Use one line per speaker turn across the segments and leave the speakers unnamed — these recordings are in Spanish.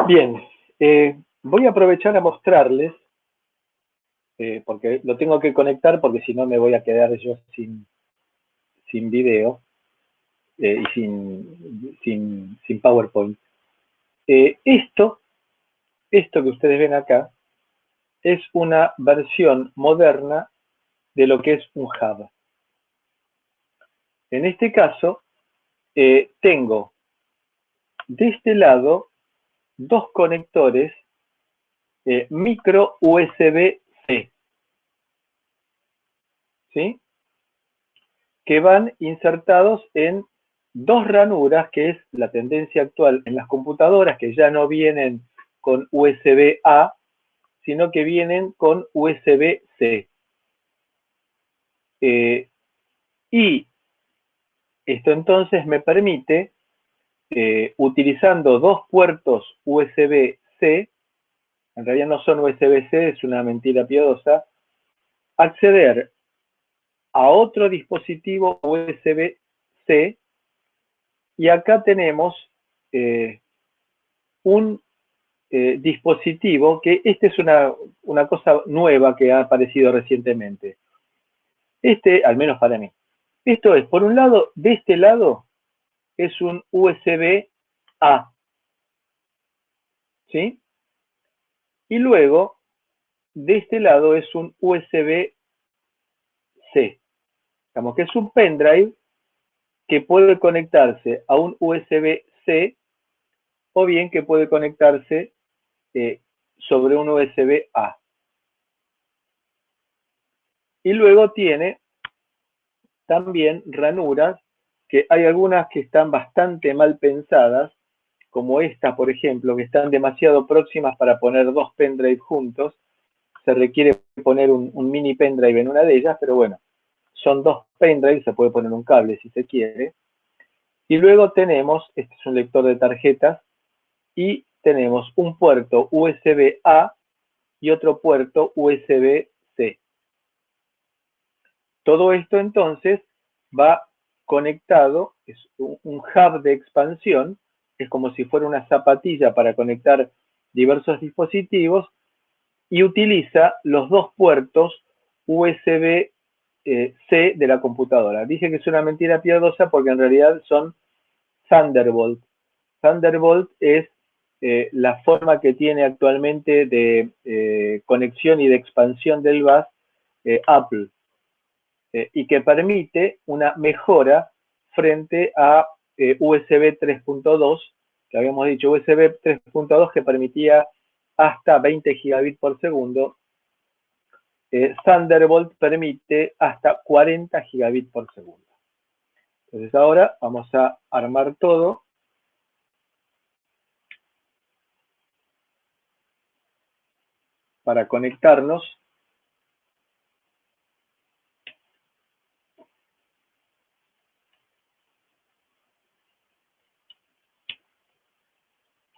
Bien, voy a aprovechar a mostrarles, porque lo tengo que conectar porque si no me voy a quedar yo sin video y sin PowerPoint. Esto que ustedes ven acá es una versión moderna de lo que es un hub. En este caso, tengo de este lado dos conectores micro USB-C, ¿sí? Que van insertados en dos ranuras, que es la tendencia actual en las computadoras, que ya no vienen con USB-A, sino que vienen con USB-C. Y esto entonces me permite, utilizando dos puertos USB-C, en realidad no son USB-C, es una mentira piadosa, acceder a otro dispositivo USB-C, y acá tenemos un dispositivo que este es una cosa nueva que ha aparecido recientemente. Al menos para mí. Esto es, por un lado, de este lado es un USB-A, ¿sí? Y luego, de este lado es un USB-C. Digamos que es un pendrive que puede conectarse a un USB-C o bien que puede conectarse sobre un USB-A. Y luego tiene también ranuras, que hay algunas que están bastante mal pensadas, como esta, por ejemplo, que están demasiado próximas para poner dos pendrive juntos. Se requiere poner un mini pendrive en una de ellas, pero bueno, son dos pendrives, se puede poner un cable si se quiere. Y luego tenemos, este es un lector de tarjetas, y tenemos un puerto USB-A y otro puerto USB-C. Todo esto entonces va conectado, es un hub de expansión, es como si fuera una zapatilla para conectar diversos dispositivos, y utiliza los dos puertos USB-C de la computadora. Dije que es una mentira piadosa porque en realidad son Thunderbolt. Thunderbolt es la forma que tiene actualmente de conexión y de expansión del bus Apple, y que permite una mejora frente a USB 3.2, que habíamos dicho USB 3.2 que permitía hasta 20 gigabits por segundo. Thunderbolt permite hasta 40 gigabits por segundo. Entonces ahora vamos a armar todo. Para conectarnos.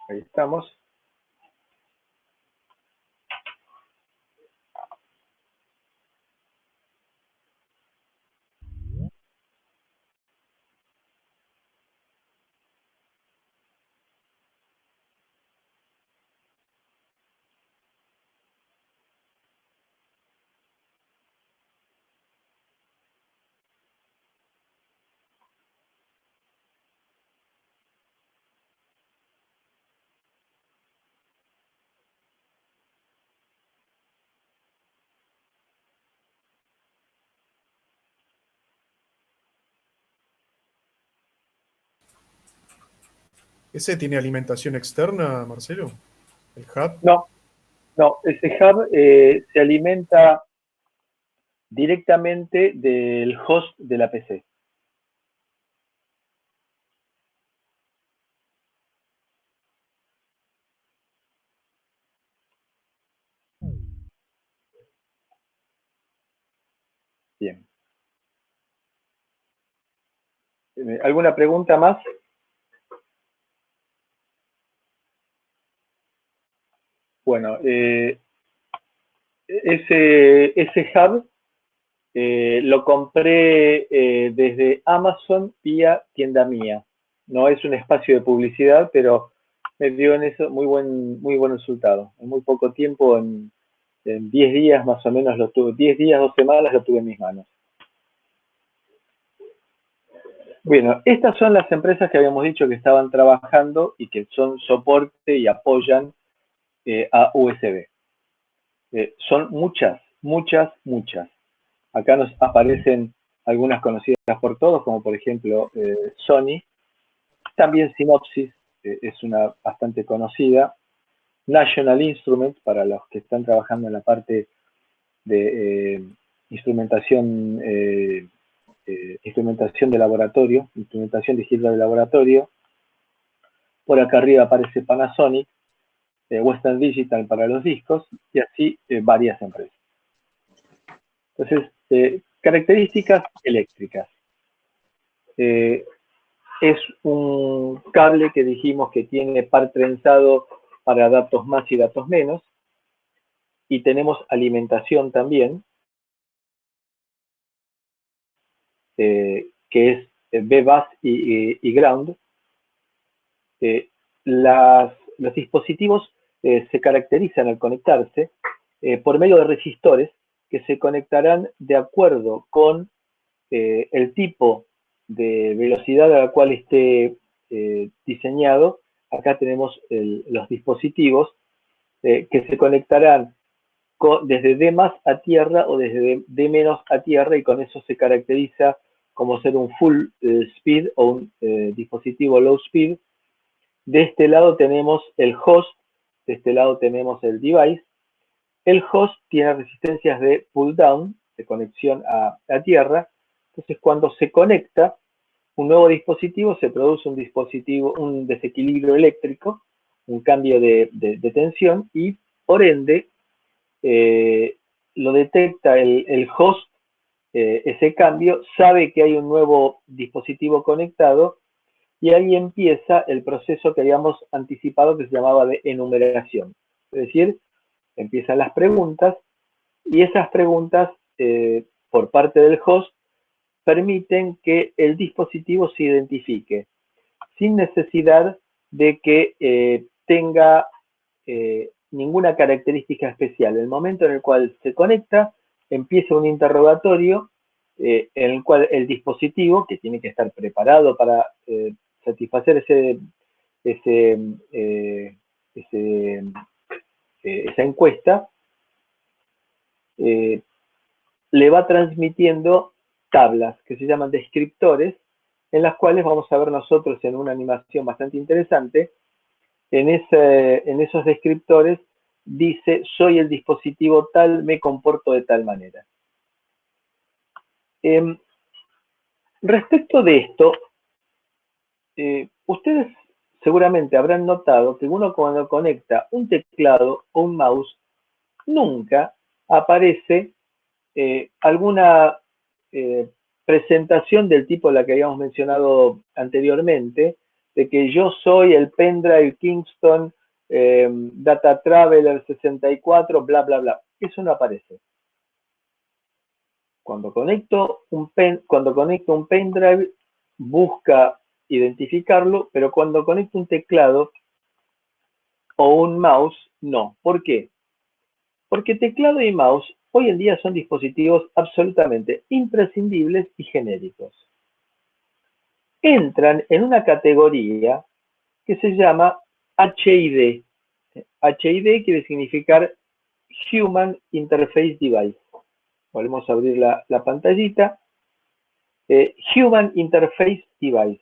Ahí estamos.
¿Ese tiene alimentación externa, Marcelo? ¿El hub?
No, no, ese hub se alimenta directamente del host de la PC. Bien. ¿Alguna pregunta más? Bueno, ese hub lo compré desde Amazon vía tienda mía. No es un espacio de publicidad, pero me dio en eso muy buen resultado. En muy poco tiempo, en 10 días más o menos lo tuve, 10 días, 2 semanas lo tuve en mis manos. Bueno, estas son las empresas que habíamos dicho que estaban trabajando y que son soporte y apoyan a USB. Son muchas, muchas, muchas. Acá nos aparecen algunas conocidas por todos, como por ejemplo Sony. También Synopsys es una bastante conocida. National Instruments, para los que están trabajando en la parte de instrumentación instrumentación de laboratorio, instrumentación digital de laboratorio. Por acá arriba aparece Panasonic, Western Digital para los discos, y así varias empresas. Entonces, características eléctricas. Es un cable que dijimos que tiene par trenzado para datos más y datos menos, y tenemos alimentación también, que es B-Bus y Ground. Los dispositivos se caracterizan al conectarse por medio de resistores que se conectarán de acuerdo con el tipo de velocidad a la cual esté diseñado. Acá tenemos los dispositivos que se conectarán desde D más a tierra o desde D menos a tierra, y con eso se caracteriza como ser un full speed o un dispositivo low speed. De este lado tenemos el host, de este lado tenemos el device. El host tiene resistencias de pull down, de conexión a tierra. Entonces, cuando se conecta un nuevo dispositivo, se produce un desequilibrio eléctrico, un cambio de tensión, y por ende lo detecta el host, ese cambio, sabe que hay un nuevo dispositivo conectado, y ahí empieza el proceso que habíamos anticipado, que se llamaba de enumeración. Es decir, empiezan las preguntas, y esas preguntas por parte del host permiten que el dispositivo se identifique sin necesidad de que tenga ninguna característica especial. En el momento en el cual se conecta, empieza un interrogatorio en el cual el dispositivo, que tiene que estar preparado para satisfacer esa encuesta, le va transmitiendo tablas que se llaman descriptores, en las cuales vamos a ver nosotros en una animación bastante interesante. En esos descriptores dice: soy el dispositivo tal, me comporto de tal manera. Respecto de esto, ustedes seguramente habrán notado que uno, cuando conecta un teclado o un mouse, nunca aparece alguna presentación del tipo la que habíamos mencionado anteriormente, de que yo soy el pendrive Kingston Data Traveler 64, bla, bla, bla. Eso no aparece. Cuando conecto un pendrive, busca identificarlo, pero cuando conecto un teclado o un mouse, no. ¿Por qué? Porque teclado y mouse hoy en día son dispositivos absolutamente imprescindibles y genéricos. Entran en una categoría que se llama HID. HID quiere significar Human Interface Device. Volvemos a abrir la pantallita. Human Interface Device.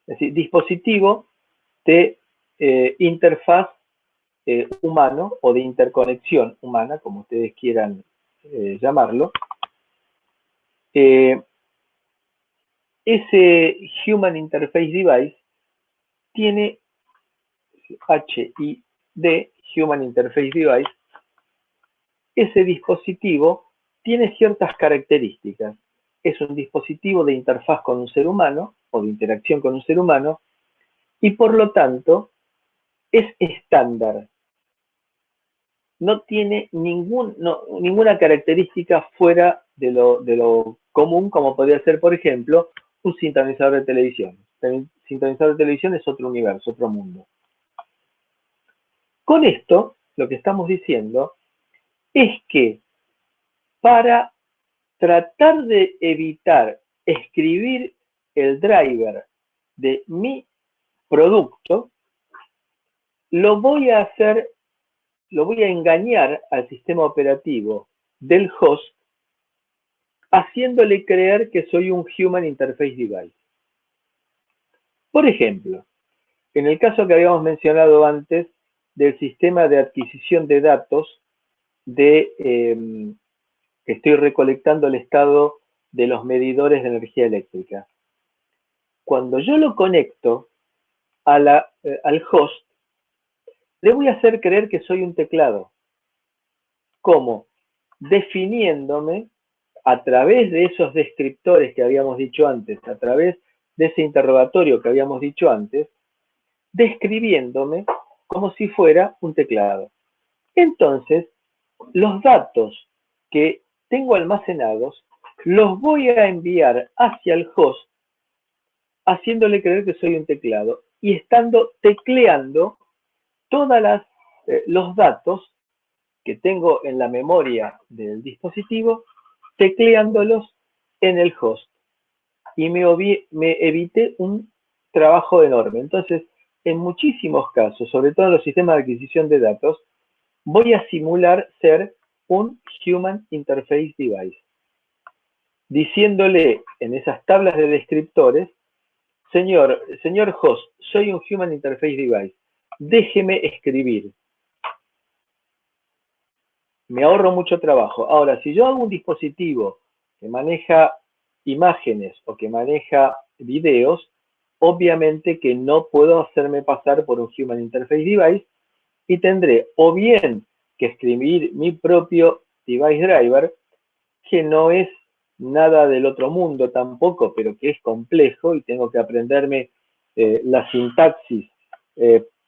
Es decir, dispositivo de interfaz humano o de interconexión humana, como ustedes quieran llamarlo. Ese Human Interface Device tiene HID, Human Interface Device. Ese dispositivo tiene ciertas características. Es un dispositivo de interfaz con un ser humano o de interacción con un ser humano, y por lo tanto es estándar. No tiene ninguna característica fuera de lo común, como podría ser, por ejemplo, un sintonizador de televisión. El sintonizador de televisión es otro universo, otro mundo. Con esto, lo que estamos diciendo es que para tratar de evitar escribir el driver de mi producto, lo voy a engañar al sistema operativo del host, haciéndole creer que soy un Human Interface Device. Por ejemplo, en el caso que habíamos mencionado antes del sistema de adquisición de datos que estoy recolectando el estado de los medidores de energía eléctrica. Cuando yo lo conecto al host, le voy a hacer creer que soy un teclado. ¿Cómo? Definiéndome a través de esos descriptores que habíamos dicho antes, a través de ese interrogatorio que habíamos dicho antes, describiéndome como si fuera un teclado. Entonces, los datos que tengo almacenados los voy a enviar hacia el host, haciéndole creer que soy un teclado y estando tecleando todos los datos que tengo en la memoria del dispositivo, tecleándolos en el host. Y me evité un trabajo enorme. Entonces, en muchísimos casos, sobre todo en los sistemas de adquisición de datos, voy a simular ser un Human Interface Device, diciéndole en esas tablas de descriptores, señor host, soy un Human Interface Device, déjeme escribir. Me ahorro mucho trabajo. Ahora, si yo hago un dispositivo que maneja imágenes o que maneja videos, obviamente que no puedo hacerme pasar por un Human Interface Device y tendré o bien que escribir mi propio device driver, que no es nada del otro mundo tampoco, pero que es complejo y tengo que aprenderme la sintaxis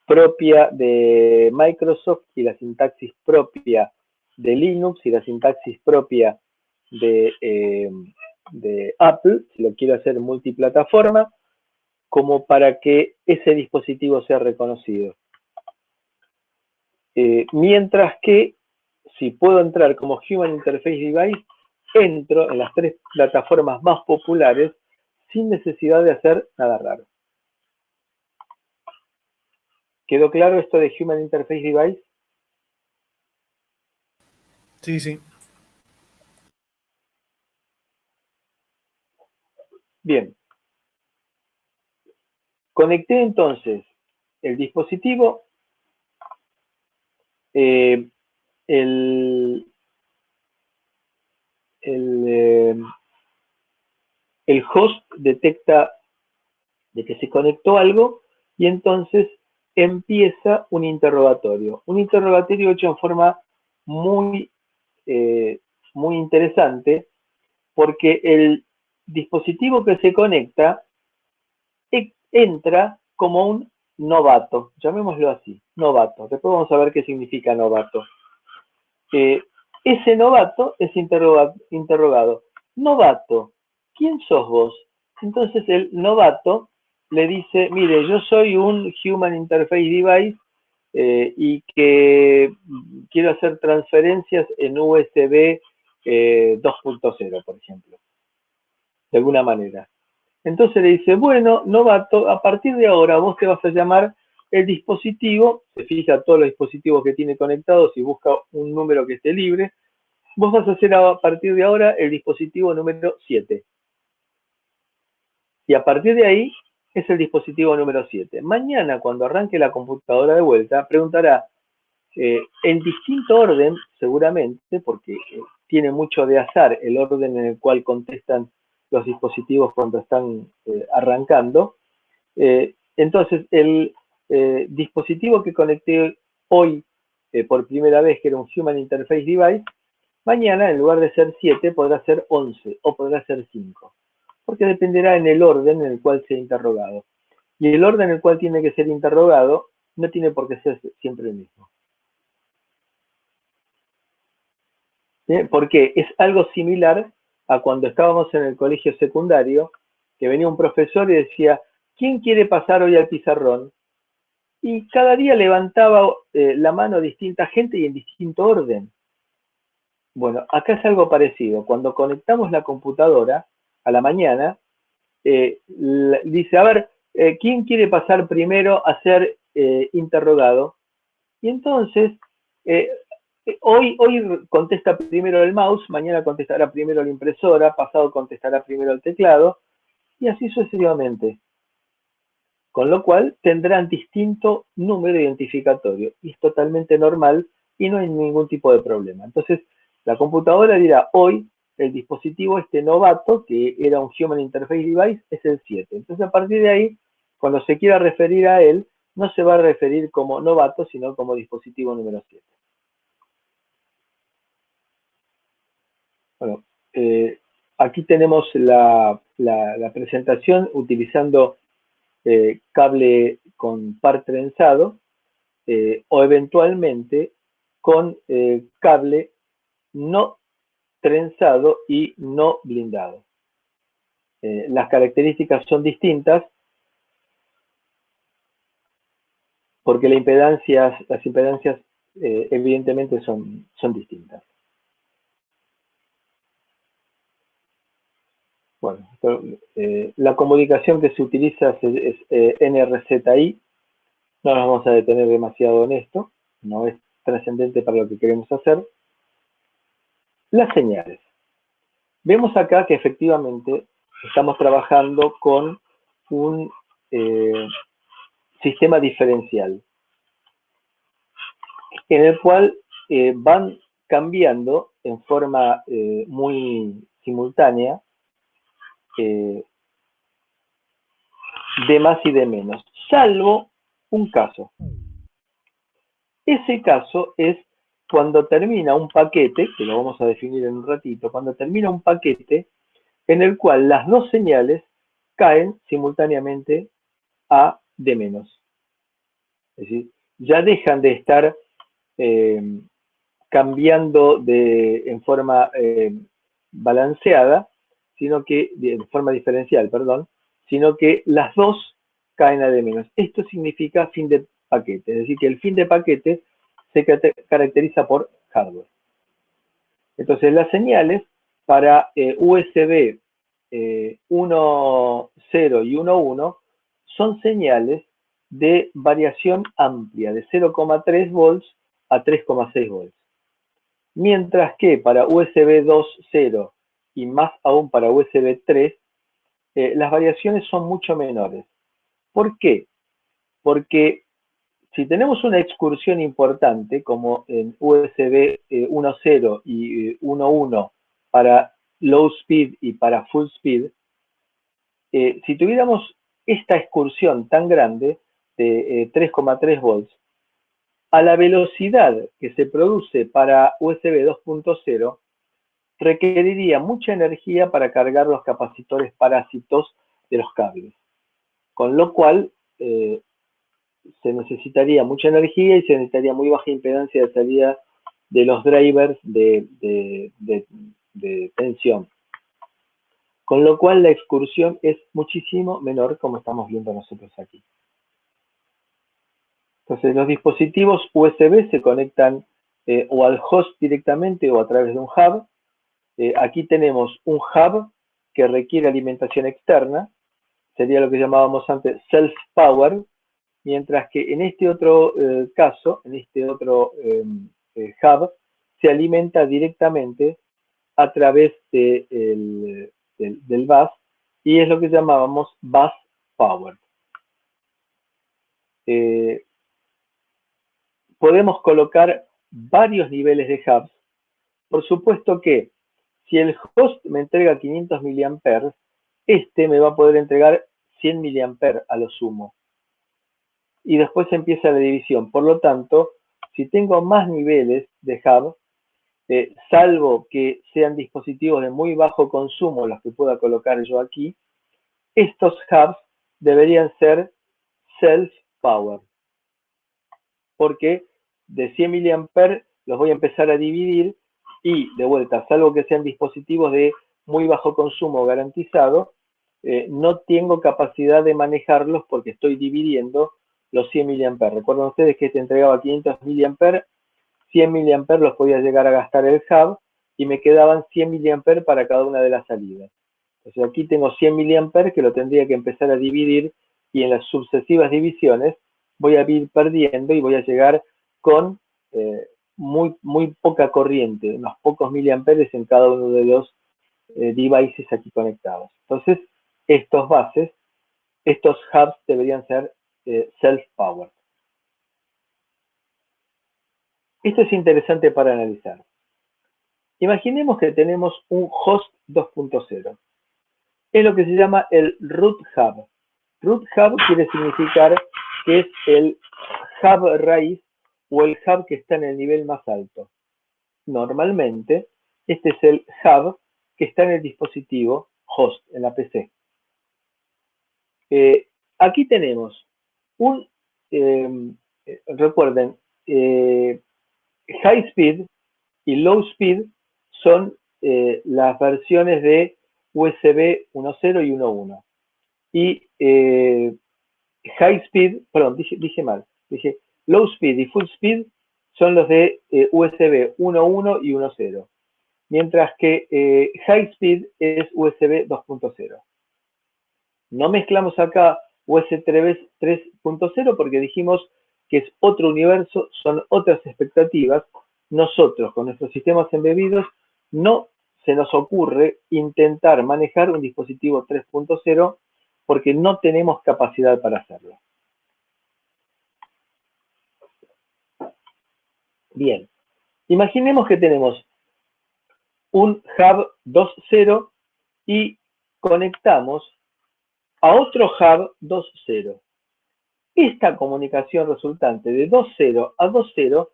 propia de Microsoft y la sintaxis propia de Linux y la sintaxis propia de Apple, si lo quiero hacer multiplataforma, como para que ese dispositivo sea reconocido. Mientras que si puedo entrar como Human Interface Device, entro en las 3 plataformas más populares sin necesidad de hacer nada raro. ¿Quedó claro esto de Human Interface Device?
Sí, sí.
Bien. Conecté entonces el dispositivo, el host detecta de que se conectó algo y entonces empieza un interrogatorio. Un interrogatorio hecho en forma muy interesante porque el dispositivo que se conecta entra como un novato, llamémoslo así, novato. Después vamos a ver qué significa novato. Ese novato es interrogado. Novato, ¿quién sos vos? Entonces el novato le dice, mire, yo soy un Human Interface Device y que quiero hacer transferencias en USB 2.0, por ejemplo, de alguna manera. Entonces le dice, bueno, novato, a partir de ahora vos te vas a llamar el dispositivo, se fija todos los dispositivos que tiene conectados y busca un número que esté libre, vos vas a ser a partir de ahora el dispositivo número 7. Y a partir de ahí es el dispositivo número 7. Mañana, cuando arranque la computadora de vuelta, preguntará en distinto orden, seguramente, porque tiene mucho de azar el orden en el cual contestan los dispositivos cuando están arrancando. Entonces, el dispositivo que conecté hoy por primera vez, que era un Human Interface Device, mañana, en lugar de ser 7, podrá ser 11 o podrá ser 5, porque dependerá en el orden en el cual sea interrogado. Y el orden en el cual tiene que ser interrogado no tiene por qué ser siempre el mismo. Porque es algo similar a cuando estábamos en el colegio secundario, que venía un profesor y decía, ¿quién quiere pasar hoy al pizarrón? y cada día levantaba la mano distinta gente y en distinto orden. Bueno, acá es algo parecido. Cuando conectamos la computadora a la mañana, dice, a ver, ¿quién quiere pasar primero a ser interrogado? Y entonces, hoy contesta primero el mouse, mañana contestará primero la impresora, pasado contestará primero el teclado, y así sucesivamente. Con lo cual tendrán distinto número identificatorio, y es totalmente normal y no hay ningún tipo de problema. Entonces, la computadora dirá, hoy el dispositivo este novato, que era un Human Interface Device, es el 7. Entonces, a partir de ahí, cuando se quiera referir a él, no se va a referir como novato, sino como dispositivo número 7. Bueno, aquí tenemos la presentación utilizando cable con par trenzado o eventualmente con cable no trenzado y no blindado. Las características son distintas porque las impedancias evidentemente son distintas. Bueno, la comunicación que se utiliza es NRZI. No nos vamos a detener demasiado en esto, no es trascendente para lo que queremos hacer. Las señales. Vemos acá que efectivamente estamos trabajando con un sistema diferencial, en el cual van cambiando en forma muy simultánea de más y de menos, salvo un caso. Ese caso es cuando termina un paquete, que lo vamos a definir en un ratito, cuando termina un paquete en el cual las dos señales caen simultáneamente a de menos. Es decir, ya dejan de estar cambiando en forma balanceada, sino que, de forma diferencial, perdón, sino que las dos caen a de menos. Esto significa fin de paquete, es decir, que el fin de paquete se caracteriza por hardware. Entonces, las señales para USB 1.0 y 1.1 son señales de variación amplia, de 0,3 volts a 3,6 volts. Mientras que para USB 2.0 y más aún para USB 3, las variaciones son mucho menores. ¿Por qué? Porque si tenemos una excursión importante, como en USB 1.0 y 1.1 para low speed y para full speed, si tuviéramos esta excursión tan grande de 3,3 volts, a la velocidad que se produce para USB 2.0, requeriría mucha energía para cargar los capacitores parásitos de los cables. Con lo cual, se necesitaría mucha energía y se necesitaría muy baja impedancia de salida de los drivers de tensión. Con lo cual la excursión es muchísimo menor, como estamos viendo nosotros aquí. Entonces los dispositivos USB se conectan o al host directamente o a través de un hub. Aquí tenemos un hub que requiere alimentación externa, sería lo que llamábamos antes self-power, mientras que en este otro caso, en este otro hub, se alimenta directamente a través del bus y es lo que llamábamos bus power. Podemos colocar varios niveles de hubs. Por supuesto que si el host me entrega 500 mA, este me va a poder entregar 100 mA a lo sumo. Y después empieza la división. Por lo tanto, si tengo más niveles de hub, salvo que sean dispositivos de muy bajo consumo los que pueda colocar yo aquí, estos hubs deberían ser self-power. Porque de 100 mA los voy a empezar a dividir y, de vuelta, salvo que sean dispositivos de muy bajo consumo garantizado, no tengo capacidad de manejarlos porque estoy dividiendo los 100 mA. Recuerden ustedes que este entregaba 500 mA, 100 mA los podía llegar a gastar el hub y me quedaban 100 mA para cada una de las salidas. Entonces aquí tengo 100 mA que lo tendría que empezar a dividir y en las sucesivas divisiones voy a ir perdiendo y voy a llegar con muy poca corriente, unos pocos miliamperes en cada uno de los devices aquí conectados. Entonces, estos hubs deberían ser self-powered. Esto es interesante para analizar. Imaginemos que tenemos un host 2.0. Es lo que se llama el root hub. Root hub quiere significar que es el hub raíz o el hub que está en el nivel más alto. Normalmente, este es el hub que está en el dispositivo host, en la PC. Aquí tenemos un, recuerden, high speed y low speed son las versiones de USB 1.0 y 1.1. Y high speed, perdón, dije mal, dije low speed y full speed son los de USB 1.1 y 1.0. Mientras que high speed es USB 2.0. No mezclamos acá USB 3.0 porque dijimos que es otro universo, son otras expectativas. Nosotros, con nuestros sistemas embebidos, no se nos ocurre intentar manejar un dispositivo 3.0 porque no tenemos capacidad para hacerlo. Bien, imaginemos que tenemos un hub 2.0 y conectamos a otro hub 2.0. Esta comunicación resultante de 2.0 a 2.0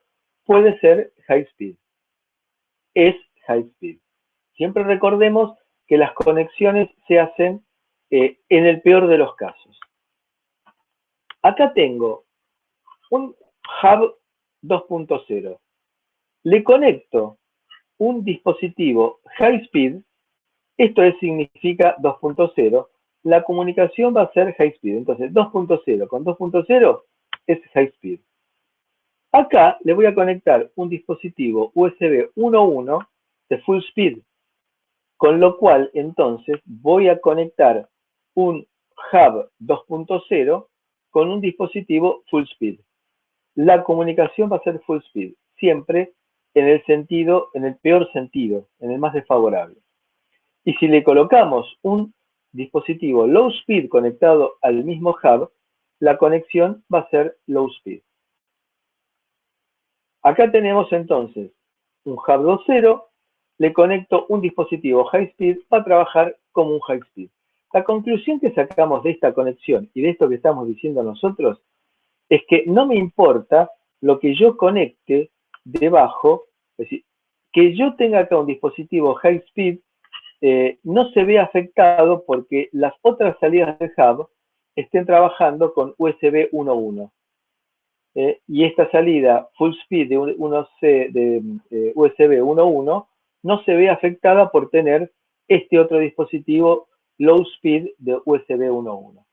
puede ser high speed. Es high speed. Siempre recordemos que las conexiones se hacen en el peor de los casos. Acá tengo un hub 2.0. Le conecto un dispositivo high speed, esto significa 2.0, la comunicación va a ser high speed. Entonces 2.0 con 2.0 es high speed. Acá le voy a conectar un dispositivo USB 1.1 de full speed, con lo cual entonces voy a conectar un hub 2.0 con un dispositivo full speed. La comunicación va a ser full speed, siempre en el peor sentido, en el más desfavorable. Y si le colocamos un dispositivo low speed conectado al mismo hub, la conexión va a ser low speed. Acá tenemos entonces un hub 2.0, le conecto un dispositivo high speed, va a trabajar como un high speed. La conclusión que sacamos de esta conexión y de esto que estamos diciendo nosotros es que no me importa lo que yo conecte debajo, es decir, que yo tenga acá un dispositivo high speed no se ve afectado porque las otras salidas del hub estén trabajando con USB 1.1. Y esta salida full speed de USB 1.1 no se ve afectada por tener este otro dispositivo low speed de USB 1.1.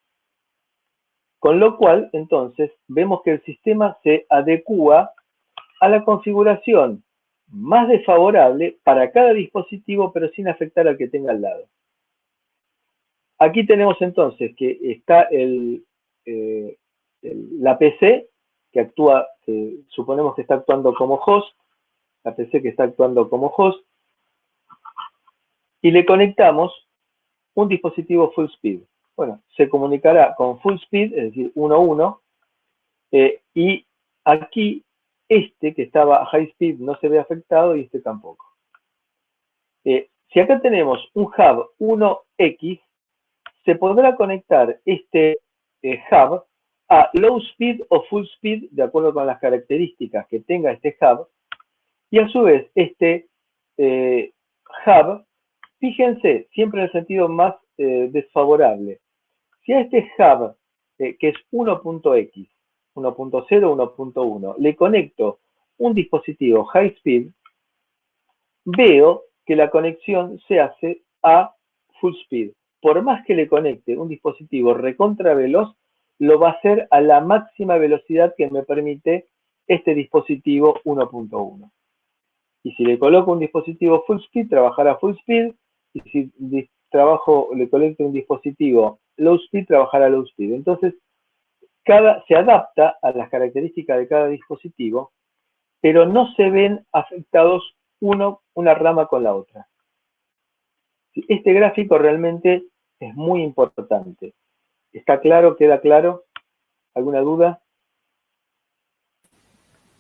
Con lo cual, entonces, vemos que el sistema se adecúa a la configuración más desfavorable para cada dispositivo, pero sin afectar al que tenga al lado. Aquí tenemos entonces que está la PC que actúa, suponemos que está actuando como host, la PC que está actuando como host, y le conectamos un dispositivo full speed. Bueno, se comunicará con full speed, es decir, 1.1, y aquí este que estaba a high speed no se ve afectado y este tampoco. Si acá tenemos un hub 1X, se podrá conectar este hub a low speed o full speed de acuerdo con las características que tenga este hub, y a su vez este hub, fíjense, siempre en el sentido más desfavorable. Si a este hub, que es 1.x, 1.0, 1.1, le conecto un dispositivo high speed, veo que la conexión se hace a full speed. Por más que le conecte un dispositivo recontra veloz, lo va a hacer a la máxima velocidad que me permite este dispositivo 1.1. Y si le coloco un dispositivo full speed, trabajará full speed. Y si le conecto un dispositivo low speed, trabajará low speed. Entonces, se adapta a las características de cada dispositivo, pero no se ven afectados una rama con la otra. Este gráfico realmente es muy importante. ¿Está claro? ¿Queda claro? ¿Alguna duda?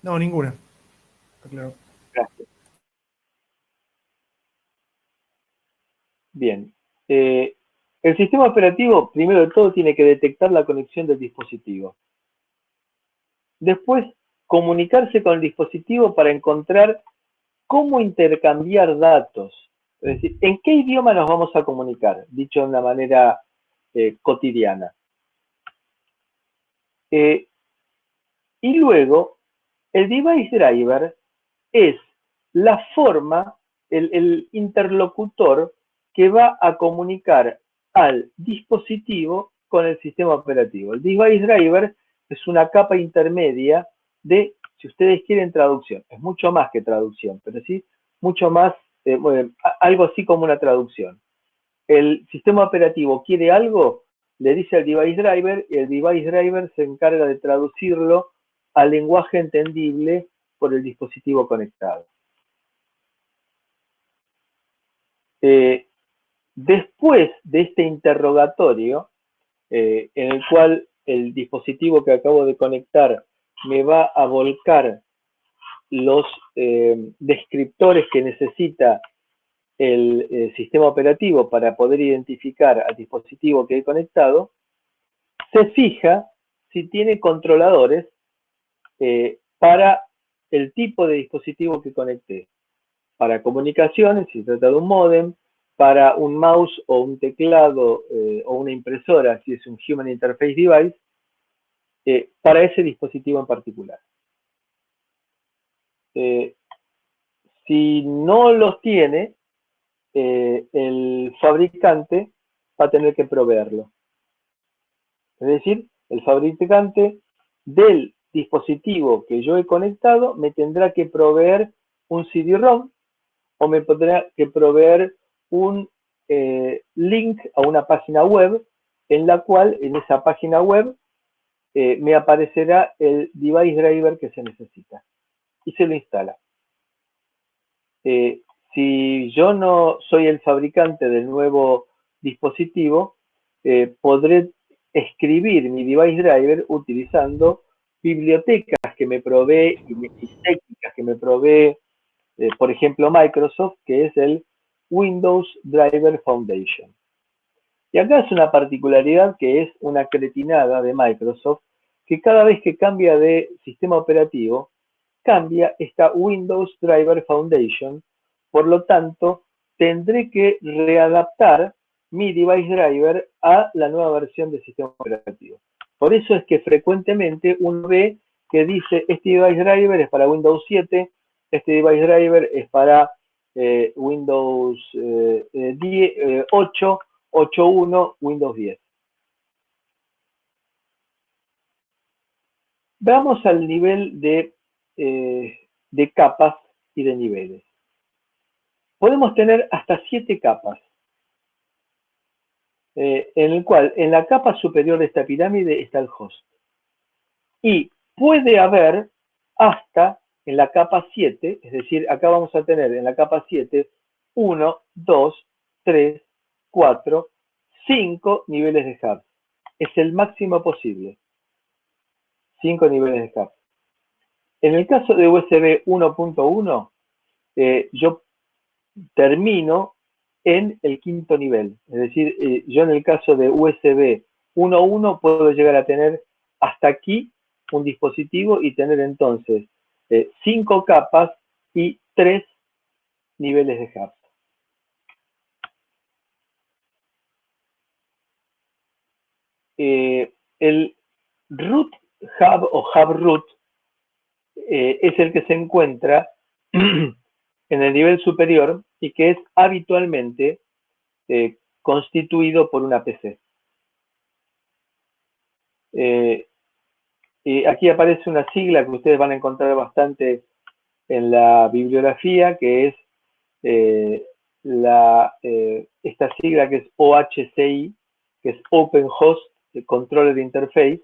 No, ninguna. Está claro.
Gracias. Bien. El sistema operativo, primero de todo, tiene que detectar la conexión del dispositivo. Después, comunicarse con el dispositivo para encontrar cómo intercambiar datos. Es decir, ¿en qué idioma nos vamos a comunicar? Dicho de una manera cotidiana. Y luego, el device driver es la forma, el interlocutor que va a comunicar al dispositivo con el sistema operativo. El device driver es una capa intermedia de, si ustedes quieren, traducción. Es mucho más que traducción, pero sí mucho más, bueno, algo así como una traducción. El sistema operativo quiere algo, le dice al device driver y el device driver se encarga de traducirlo al lenguaje entendible por el dispositivo conectado. Después de este interrogatorio, en el cual el dispositivo que acabo de conectar me va a volcar los descriptores que necesita el sistema operativo para poder identificar al dispositivo que he conectado, se fija si tiene controladores para el tipo de dispositivo que conecté. Para comunicaciones, si se trata de un módem, para un mouse o un teclado o una impresora, si es un Human Interface Device, para ese dispositivo en particular. Si no los tiene, el fabricante va a tener que proveerlo. Es decir, el fabricante del dispositivo que yo he conectado me tendrá que proveer un CD-ROM o me tendrá que proveer un link a una página web en la cual en esa página web me aparecerá el device driver que se necesita y se lo instala. Si yo no soy el fabricante del nuevo dispositivo, podré escribir mi device driver utilizando bibliotecas que me provee y técnicas que me provee, por ejemplo, Microsoft, que es el Windows Driver Foundation. Y acá es una particularidad que es una cretinada de Microsoft, que cada vez que cambia de sistema operativo, cambia esta Windows Driver Foundation. Por lo tanto, tendré que readaptar mi device driver a la nueva versión del sistema operativo. Por eso es que frecuentemente uno ve que dice, este device driver es para Windows 7, este device driver es para Windows 8, 8.1, Windows 10. Vamos al nivel de capas y de niveles. Podemos tener hasta 7 capas, en el cual en la capa superior de esta pirámide está el host. Y puede haber hasta en la capa 7, es decir, acá vamos a tener en la capa 7 1, 2, 3, 4, 5 niveles de hubs. Es el máximo posible. 5 niveles de hubs. En el caso de USB 1.1, yo termino en el quinto nivel. Es decir, yo en el caso de USB 1.1 puedo llegar a tener hasta aquí un dispositivo y tener entonces 5 capas y 3 niveles de hubs. El root hub o hub root es el que se encuentra en el nivel superior y que es habitualmente constituido por una PC. Y aquí aparece una sigla que ustedes van a encontrar bastante en la bibliografía, que es esta sigla que es OHCI, que es Open Host Controller Interface,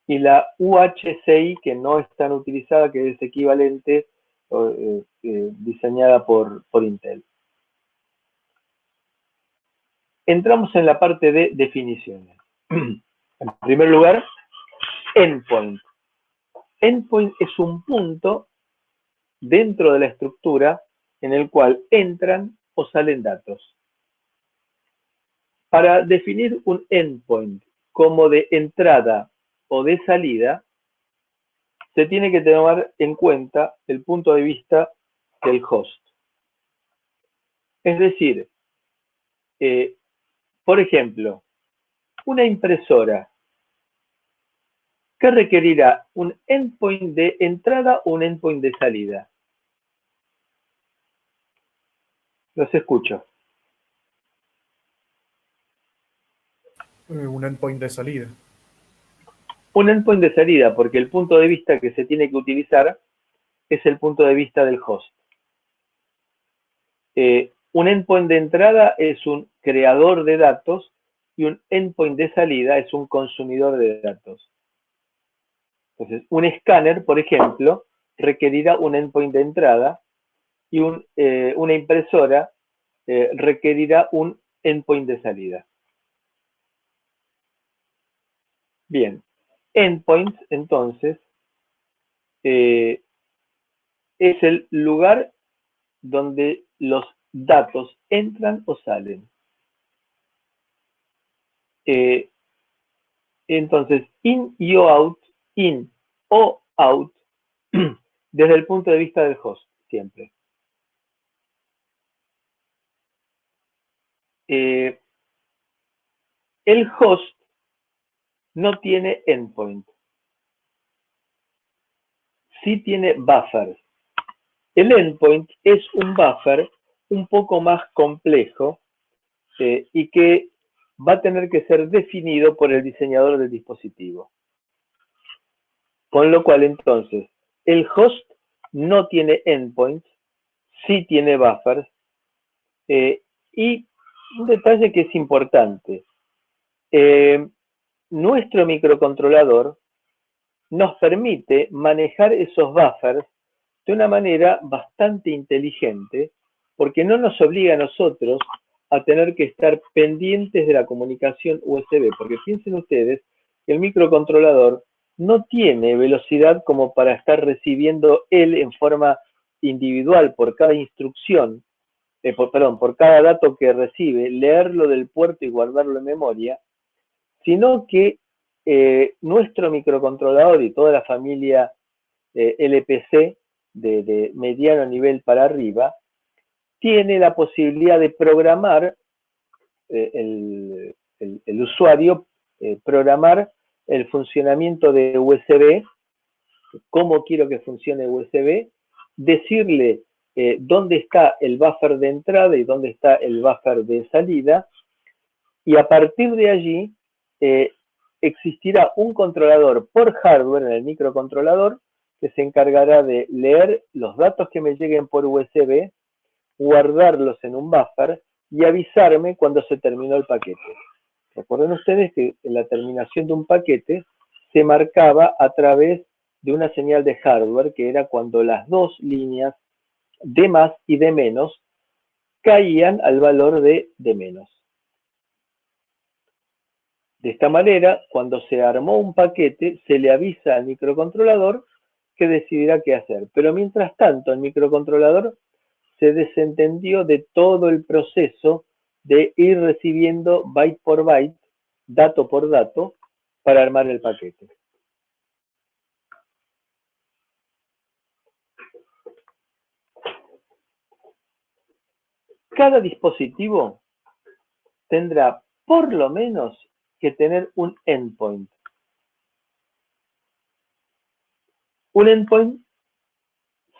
y la UHCI, que no es tan utilizada, que es equivalente, diseñada por Intel. Entramos en la parte de definiciones. En primer lugar, endpoint. Endpoint es un punto dentro de la estructura en el cual entran o salen datos. Para definir un endpoint como de entrada o de salida, se tiene que tomar en cuenta el punto de vista del host. Es decir, por ejemplo, una impresora, ¿qué requerirá? ¿Un endpoint de entrada o un endpoint de salida? Los escucho.
Un endpoint de salida.
Un endpoint de salida, porque el punto de vista que se tiene que utilizar es el punto de vista del host. Un endpoint de entrada es un creador de datos y un endpoint de salida es un consumidor de datos. Entonces, un escáner, por ejemplo, requerirá un endpoint de entrada y una impresora requerirá un endpoint de salida. Bien, endpoints, entonces, es el lugar donde los datos entran o salen. Entonces, in y out, in o out, desde el punto de vista del host, siempre. El host no tiene endpoint. Sí tiene buffers. El endpoint es un buffer un poco más complejo y que va a tener que ser definido por el diseñador del dispositivo. Con lo cual, entonces, el host no tiene endpoints, sí tiene buffers, y un detalle que es importante. Nuestro microcontrolador nos permite manejar esos buffers de una manera bastante inteligente, porque no nos obliga a nosotros a tener que estar pendientes de la comunicación USB, porque piensen ustedes que el microcontrolador no tiene velocidad como para estar recibiendo él en forma individual por cada instrucción, por cada dato que recibe, leerlo del puerto y guardarlo en memoria, sino que nuestro microcontrolador y toda la familia LPC de mediano nivel para arriba tiene la posibilidad de programar el usuario, programar el funcionamiento de USB, cómo quiero que funcione USB, decirle dónde está el buffer de entrada y dónde está el buffer de salida, y a partir de allí existirá un controlador por hardware en el microcontrolador que se encargará de leer los datos que me lleguen por USB, guardarlos en un buffer y avisarme cuando se terminó el paquete. Recuerden ustedes que la terminación de un paquete se marcaba a través de una señal de hardware, que era cuando las dos líneas de más y de menos caían al valor de menos. De esta manera, cuando se armó un paquete, se le avisa al microcontrolador que decidirá qué hacer. Pero mientras tanto, el microcontrolador se desentendió de todo el proceso de ir recibiendo byte por byte, dato por dato, para armar el paquete. Cada dispositivo tendrá por lo menos que tener un endpoint. Un endpoint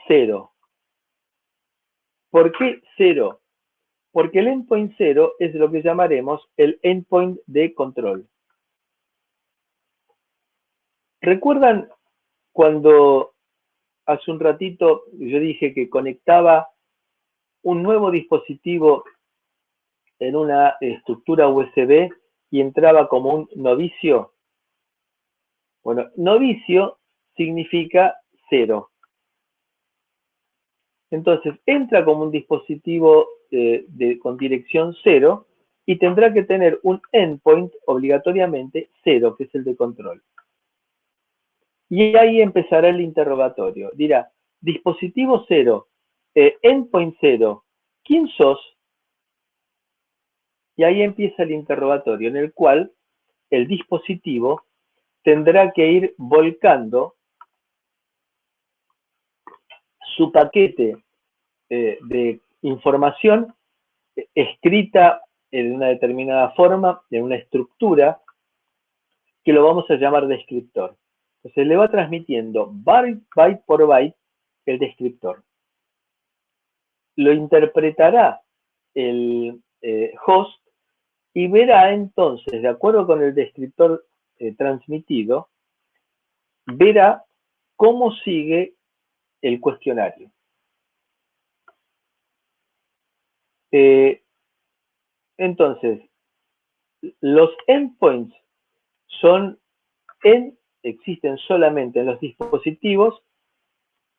0. ¿Por qué 0? Porque el endpoint 0 es lo que llamaremos el endpoint de control. ¿Recuerdan cuando hace un ratito yo dije que conectaba un nuevo dispositivo en una estructura USB y entraba como un novicio? Bueno, novicio significa 0. Entonces, entra como un dispositivo con dirección 0 y tendrá que tener un endpoint obligatoriamente 0, que es el de control. Y ahí empezará el interrogatorio. Dirá, dispositivo 0, endpoint 0, ¿quién sos? Y ahí empieza el interrogatorio, en el cual el dispositivo tendrá que ir volcando su paquete de información escrita en una determinada forma, en una estructura, que lo vamos a llamar descriptor. Entonces le va transmitiendo byte por byte el descriptor. Lo interpretará el host y verá entonces, de acuerdo con el descriptor transmitido, verá cómo sigue el cuestionario. Entonces, los endpoints existen solamente en los dispositivos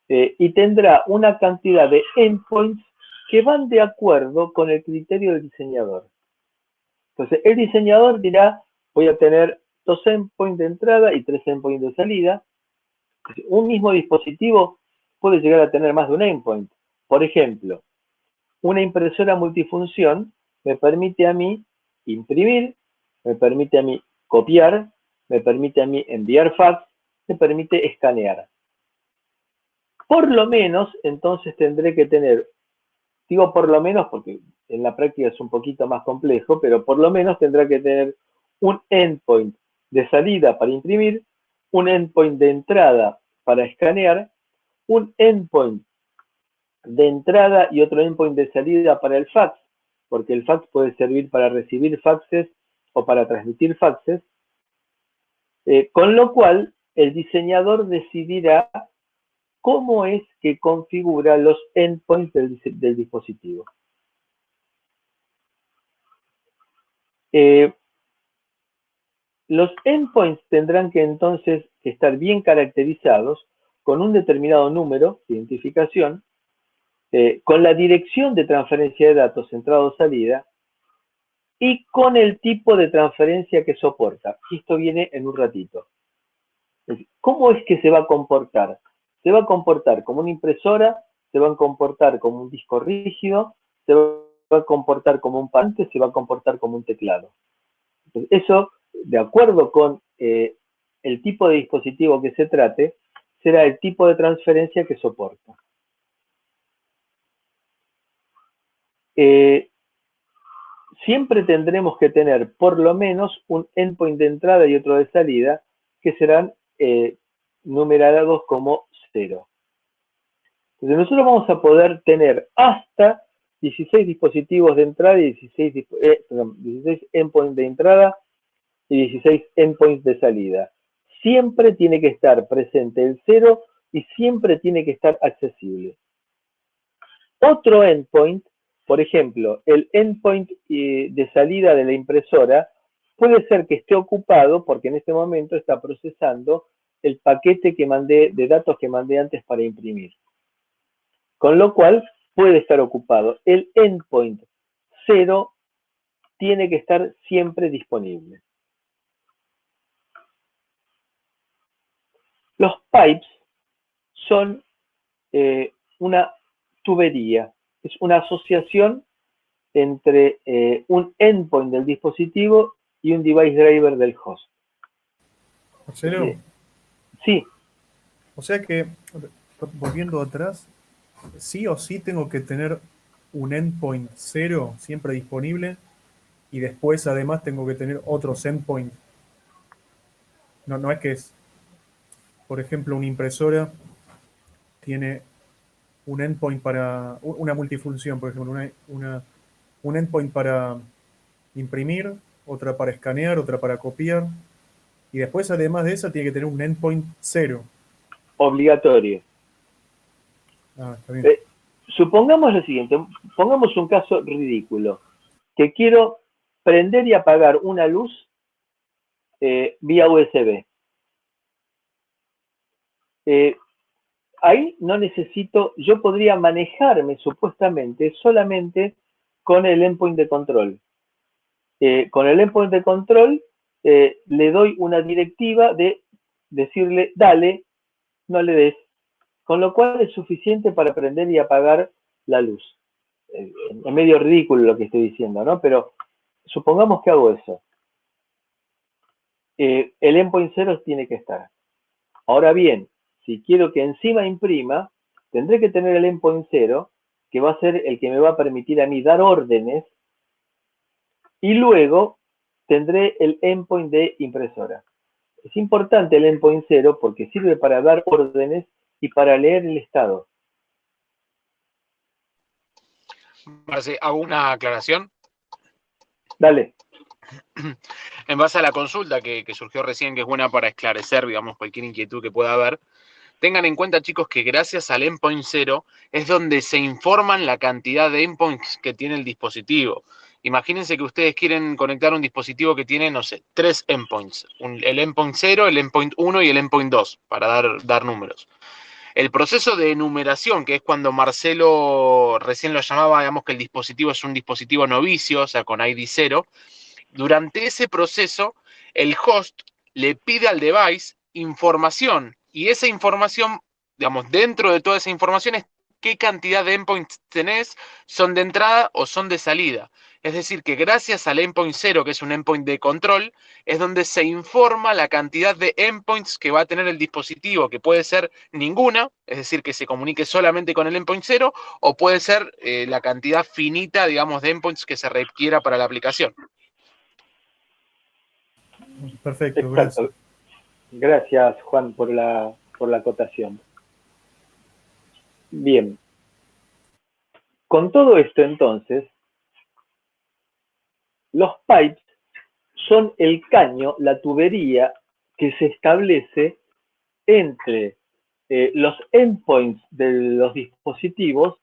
y tendrá una cantidad de endpoints que van de acuerdo con el criterio del diseñador. Entonces, el diseñador dirá, voy a tener 2 endpoints de entrada y 3 endpoints de salida. Un mismo dispositivo puede llegar a tener más de un endpoint. Por ejemplo, una impresora multifunción me permite a mí imprimir, me permite a mí copiar, me permite a mí enviar fax, me permite escanear. Por lo menos, entonces tendré que tener, digo por lo menos porque en la práctica es un poquito más complejo, pero por lo menos tendrá que tener un endpoint de salida para imprimir, un endpoint de entrada para escanear, un endpoint de entrada y otro endpoint de salida para el fax, porque el fax puede servir para recibir faxes o para transmitir faxes, con lo cual el diseñador decidirá cómo es que configura los endpoints del dispositivo. Los endpoints tendrán que entonces estar bien caracterizados con un determinado número de identificación, con la dirección de transferencia de datos entrada-salida y con el tipo de transferencia que soporta. Esto viene en un ratito. ¿Cómo es que se va a comportar? Se va a comportar como una impresora, se va a comportar como un disco rígido, se va a comportar como un parlante, se va a comportar como un teclado. Entonces, eso, de acuerdo con el tipo de dispositivo que se trate, será el tipo de transferencia que soporta. Siempre tendremos que tener por lo menos un endpoint de entrada y otro de salida, que serán numerados como 0. Entonces nosotros vamos a poder tener hasta 16 dispositivos de entrada y 16 endpoints de entrada y 16 endpoints de salida. Siempre tiene que estar presente el 0 y siempre tiene que estar accesible. Otro endpoint, por ejemplo, el endpoint de salida de la impresora, puede ser que esté ocupado porque en este momento está procesando el paquete que mandé, de datos que mandé antes para imprimir. Con lo cual puede estar ocupado. El endpoint 0 tiene que estar siempre disponible. Los pipes son una tubería, es una asociación entre un endpoint del dispositivo y un device driver del host.
Marcelo,
Sí.
o sea que, volviendo atrás, sí o sí tengo que tener un endpoint 0 siempre disponible y después además tengo que tener otros endpoints. No es que es, por ejemplo, una impresora tiene un endpoint para una multifunción, por ejemplo, un endpoint para imprimir, otra para escanear, otra para copiar, Y después, además de eso, tiene que tener un endpoint 0.
Obligatorio.
Está bien.
Supongamos lo siguiente, pongamos un caso ridículo, que quiero prender y apagar una luz vía USB. Ahí no necesito, yo podría manejarme supuestamente solamente con el endpoint de control. Con el endpoint de control le doy una directiva de decirle, dale, no le des, con lo cual es suficiente para prender y apagar la luz. Es medio ridículo lo que estoy diciendo, ¿no? Pero supongamos que hago eso. El endpoint 0 tiene que estar. Ahora bien, si quiero que encima imprima, tendré que tener el endpoint 0, que va a ser el que me va a permitir a mí dar órdenes, y luego tendré el endpoint de impresora. Es importante el endpoint 0 porque sirve para dar órdenes y para leer el estado.
Marce, hago una aclaración.
Dale.
En base a la consulta que surgió recién, que es buena para esclarecer, digamos, cualquier inquietud que pueda haber, tengan en cuenta, chicos, que gracias al endpoint 0 es donde se informan la cantidad de endpoints que tiene el dispositivo. Imagínense que ustedes quieren conectar un dispositivo que tiene, no sé, 3 endpoints. El endpoint 0, el endpoint 1 y el endpoint 2, para dar números. El proceso de enumeración, que es cuando Marcelo recién lo llamaba, digamos que el dispositivo es un dispositivo novicio, o sea, con ID 0, durante ese proceso, el host le pide al device información y esa información, digamos, dentro de toda esa información es qué cantidad de endpoints tenés, son de entrada o son de salida. Es decir, que gracias al endpoint 0, que es un endpoint de control, es donde se informa la cantidad de endpoints que va a tener el dispositivo, que puede ser ninguna, es decir, que se comunique solamente con el endpoint 0, o puede ser la cantidad finita, digamos, de endpoints que se requiera para la aplicación.
Perfecto,
Exacto.
gracias.
Gracias, Juan, por la acotación. Bien. Con todo esto, entonces, los pipes son el caño, la tubería que se establece entre los endpoints de los dispositivos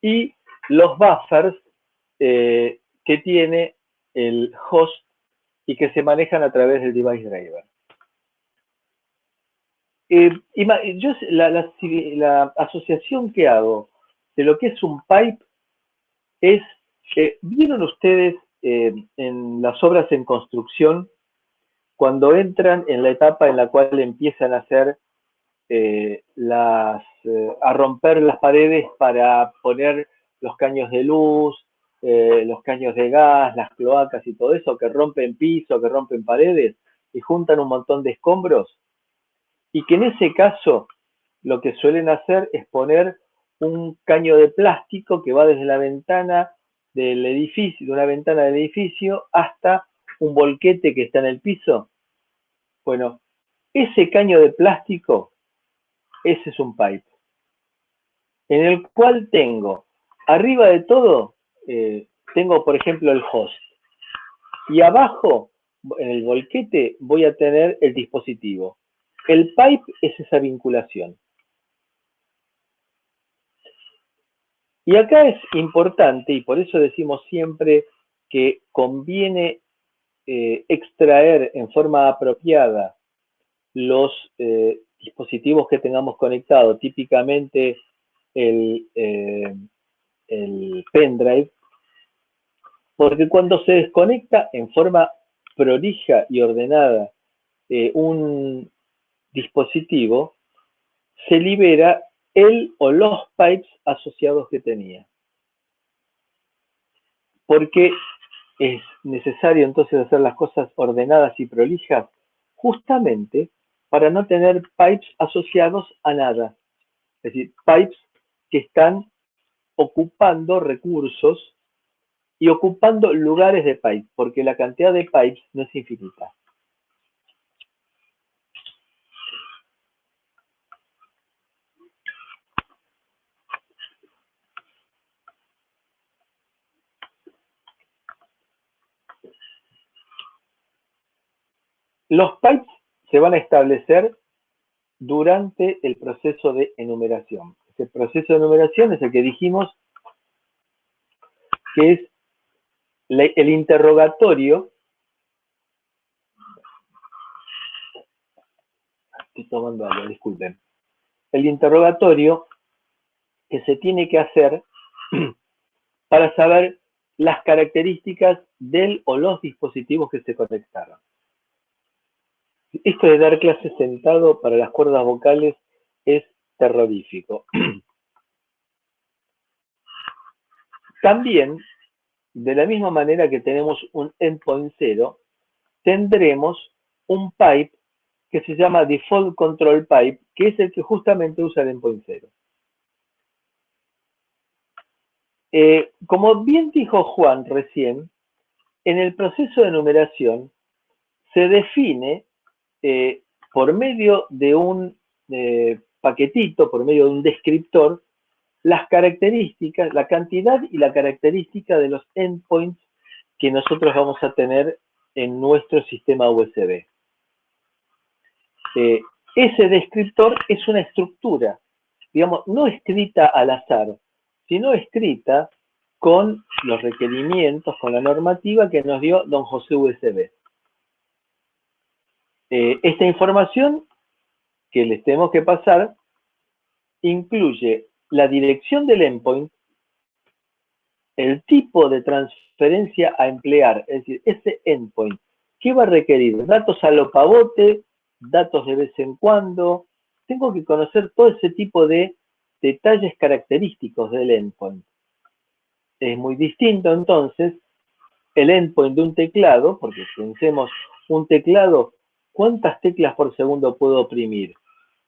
y los buffers que tiene el host y que se manejan a través del device driver. Yo la asociación que hago de lo que es un pipe es, ¿vieron ustedes en las obras en construcción cuando entran en la etapa en la cual empiezan a hacer a romper las paredes para poner los caños de luz, los caños de gas, las cloacas y todo eso, que rompen piso, que rompen paredes y juntan un montón de escombros? Y que en ese caso lo que suelen hacer es poner un caño de plástico que va desde la ventana del edificio, de una ventana del edificio hasta un volquete que está en el piso. Bueno, ese caño de plástico, ese es un pipe, en el cual tengo, arriba de todo, tengo por ejemplo el host, y abajo, en el volquete, voy a tener el dispositivo. El pipe es esa vinculación. Y acá es importante, y por eso decimos siempre que conviene extraer en forma apropiada los dispositivos que tengamos conectados, típicamente el pendrive, porque cuando se desconecta en forma prolija y ordenada un dispositivo, se libera el o los pipes asociados que tenía. Porque es necesario entonces hacer las cosas ordenadas y prolijas, justamente para no tener pipes asociados a nada. Es decir, pipes que están ocupando recursos y ocupando lugares de pipes, porque la cantidad de pipes no es infinita. Los pipes se van a establecer durante el proceso de enumeración. Ese proceso de enumeración es el que dijimos que es el interrogatorio. Estoy tomando algo, disculpen. El interrogatorio que se tiene que hacer para saber las características del o los dispositivos que se conectaron. Esto de dar clases sentado para las cuerdas vocales es terrorífico. También, de la misma manera que tenemos un endpoint 0, tendremos un pipe que se llama Default Control Pipe, que es el que justamente usa el endpoint 0. Como bien dijo Juan recién, en el proceso de numeración se define por medio de un paquetito, por medio de un descriptor, las características, la cantidad y la característica de los endpoints que nosotros vamos a tener en nuestro sistema USB. Ese descriptor es una estructura, digamos, no escrita al azar, sino escrita con los requerimientos, con la normativa que nos dio don José USB. Esta información que les tenemos que pasar incluye la dirección del endpoint, el tipo de transferencia a emplear, es decir, ese endpoint, ¿qué va a requerir? Datos a lo pavote, datos de vez en cuando. Tengo que conocer todo ese tipo de detalles característicos del endpoint. Es muy distinto entonces el endpoint de un teclado, porque pensemos, un teclado, ¿cuántas teclas por segundo puedo oprimir?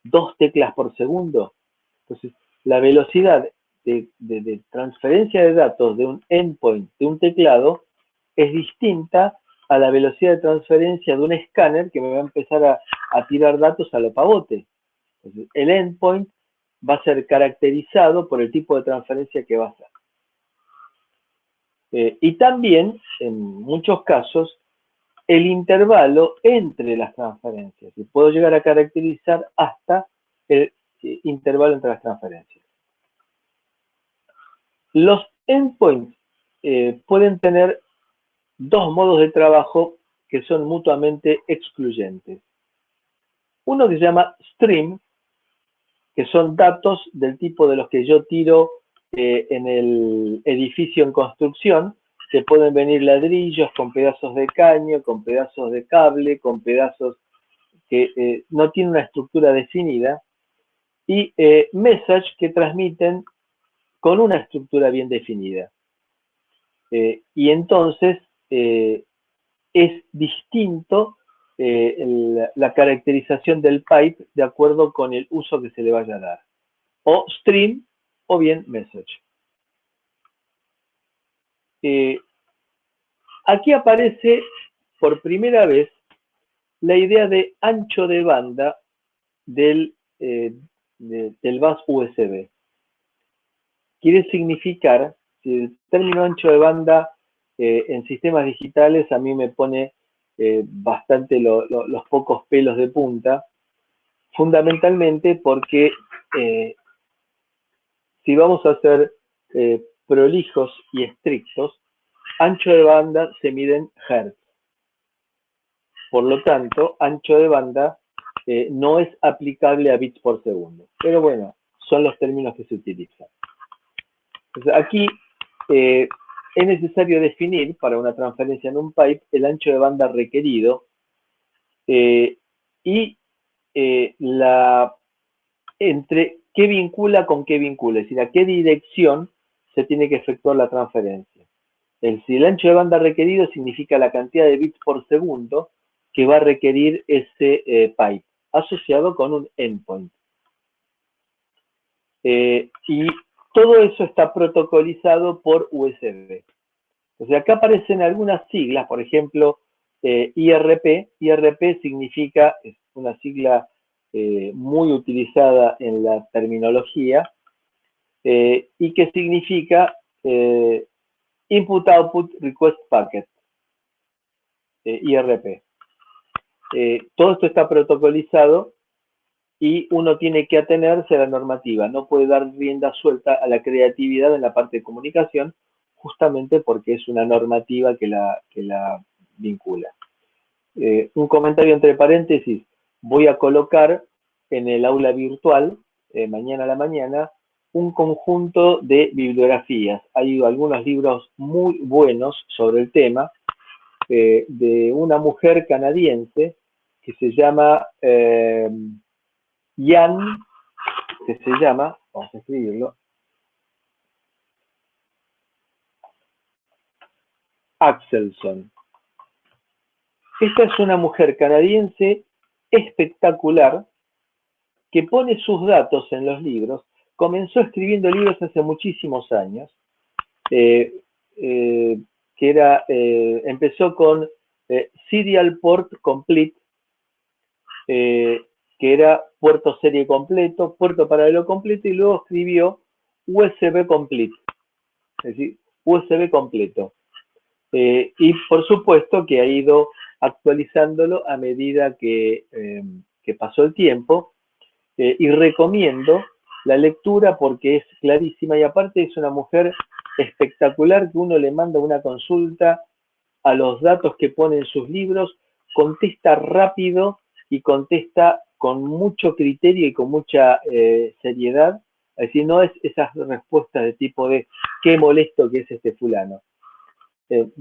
¿2 teclas por segundo? Entonces, la velocidad de transferencia de datos de un endpoint de un teclado es distinta a la velocidad de transferencia de un escáner que me va a empezar a tirar datos a lo pavote. Entonces, el endpoint va a ser caracterizado por el tipo de transferencia que va a hacer. Y también, en muchos casos, el intervalo entre las transferencias. Y puedo llegar a caracterizar hasta el intervalo entre las transferencias. Los endpoints pueden tener dos modos de trabajo que son mutuamente excluyentes. Uno que se llama stream, que son datos del tipo de los que yo tiro en el edificio en construcción, que pueden venir ladrillos con pedazos de caño, con pedazos de cable, con pedazos que no tienen una estructura definida, y message que transmiten con una estructura bien definida. Y entonces es distinto la caracterización del pipe de acuerdo con el uso que se le vaya a dar. O stream o bien message. Aquí aparece por primera vez la idea de ancho de banda del bus USB. Quiere significar, si el término ancho de banda en sistemas digitales a mí me pone bastante los pocos pelos de punta, fundamentalmente porque si vamos a ser prolijos y estrictos, ancho de banda se mide en hertz. Por lo tanto, ancho de banda no es aplicable a bits por segundo. Pero bueno, son los términos que se utilizan. Entonces, aquí es necesario definir para una transferencia en un pipe el ancho de banda requerido y entre qué vincula con qué vincula, es decir, a qué dirección se tiene que efectuar la transferencia. Si el ancho de banda requerido significa la cantidad de bits por segundo que va a requerir ese pipe, asociado con un endpoint. Y todo eso está protocolizado por USB. O sea, acá aparecen algunas siglas, por ejemplo, IRP. IRP significa, es una sigla muy utilizada en la terminología, y que significa Input Output Request Packet, IRP. todo esto está protocolizado y uno tiene que atenerse a la normativa, no puede dar rienda suelta a la creatividad en la parte de comunicación, justamente porque es una normativa que la vincula. Un comentario entre paréntesis, voy a colocar en el aula virtual, mañana a la mañana, un conjunto de bibliografías. Hay algunos libros muy buenos sobre el tema, de una mujer canadiense que se llama Jan, vamos a escribirlo, Axelson. Esta es una mujer canadiense espectacular que pone sus datos en los libros. Comenzó escribiendo libros hace muchísimos años, empezó con Serial Port Complete, que era puerto serie completo, puerto paralelo completo, y luego escribió USB Complete, es decir, USB completo. Y por supuesto que ha ido actualizándolo a medida que pasó el tiempo, y recomiendo la lectura porque es clarísima y aparte es una mujer espectacular que uno le manda una consulta a los datos que pone en sus libros, contesta rápido y contesta con mucho criterio y con mucha seriedad, es decir, no es esas respuestas de tipo de qué molesto que es este fulano.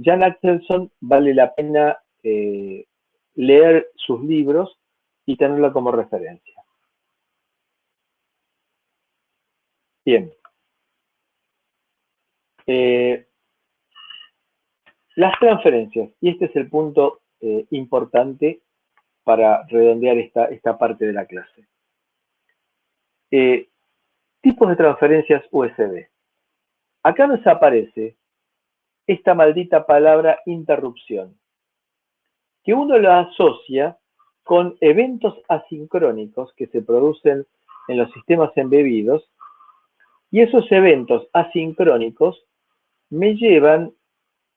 Jan Axelson vale la pena leer sus libros y tenerlo como referencia. Bien. Las transferencias, y este es el punto importante para redondear esta parte de la clase. Tipos de transferencias USB. Acá nos aparece esta maldita palabra interrupción, que uno la asocia con eventos asincrónicos que se producen en los sistemas embebidos, y esos eventos asincrónicos me llevan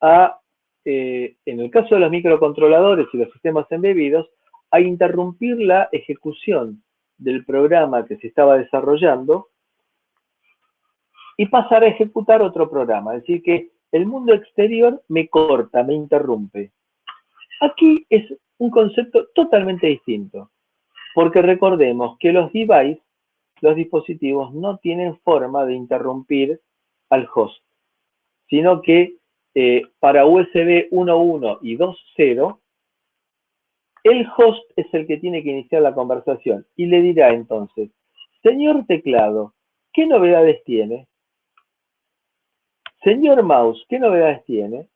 a, en el caso de los microcontroladores y los sistemas embebidos, a interrumpir la ejecución del programa que se estaba desarrollando y pasar a ejecutar otro programa. Es decir, que el mundo exterior me corta, me interrumpe. Aquí es un concepto totalmente distinto, porque recordemos que los devices, los dispositivos, no tienen forma de interrumpir al host, sino que para USB 1.1 y 2.0, el host es el que tiene que iniciar la conversación y le dirá entonces, señor teclado, ¿qué novedades tiene? Señor mouse, ¿qué novedades tiene?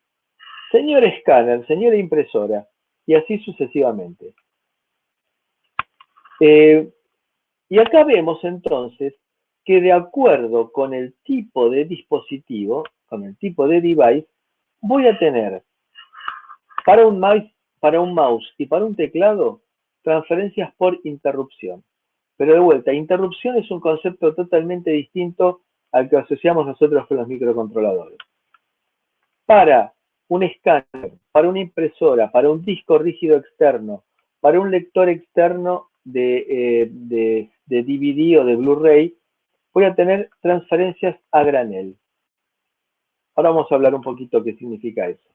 Señor escáner, señora impresora, y así sucesivamente. Y acá vemos entonces que de acuerdo con el tipo de dispositivo, con el tipo de device, voy a tener para un mouse y para un teclado transferencias por interrupción. Pero de vuelta, interrupción es un concepto totalmente distinto al que asociamos nosotros con los microcontroladores. Para un escáner, para una impresora, para un disco rígido externo, para un lector externo de DVD o de Blu-ray, voy a tener transferencias a granel. Ahora vamos a hablar un poquito qué significa eso.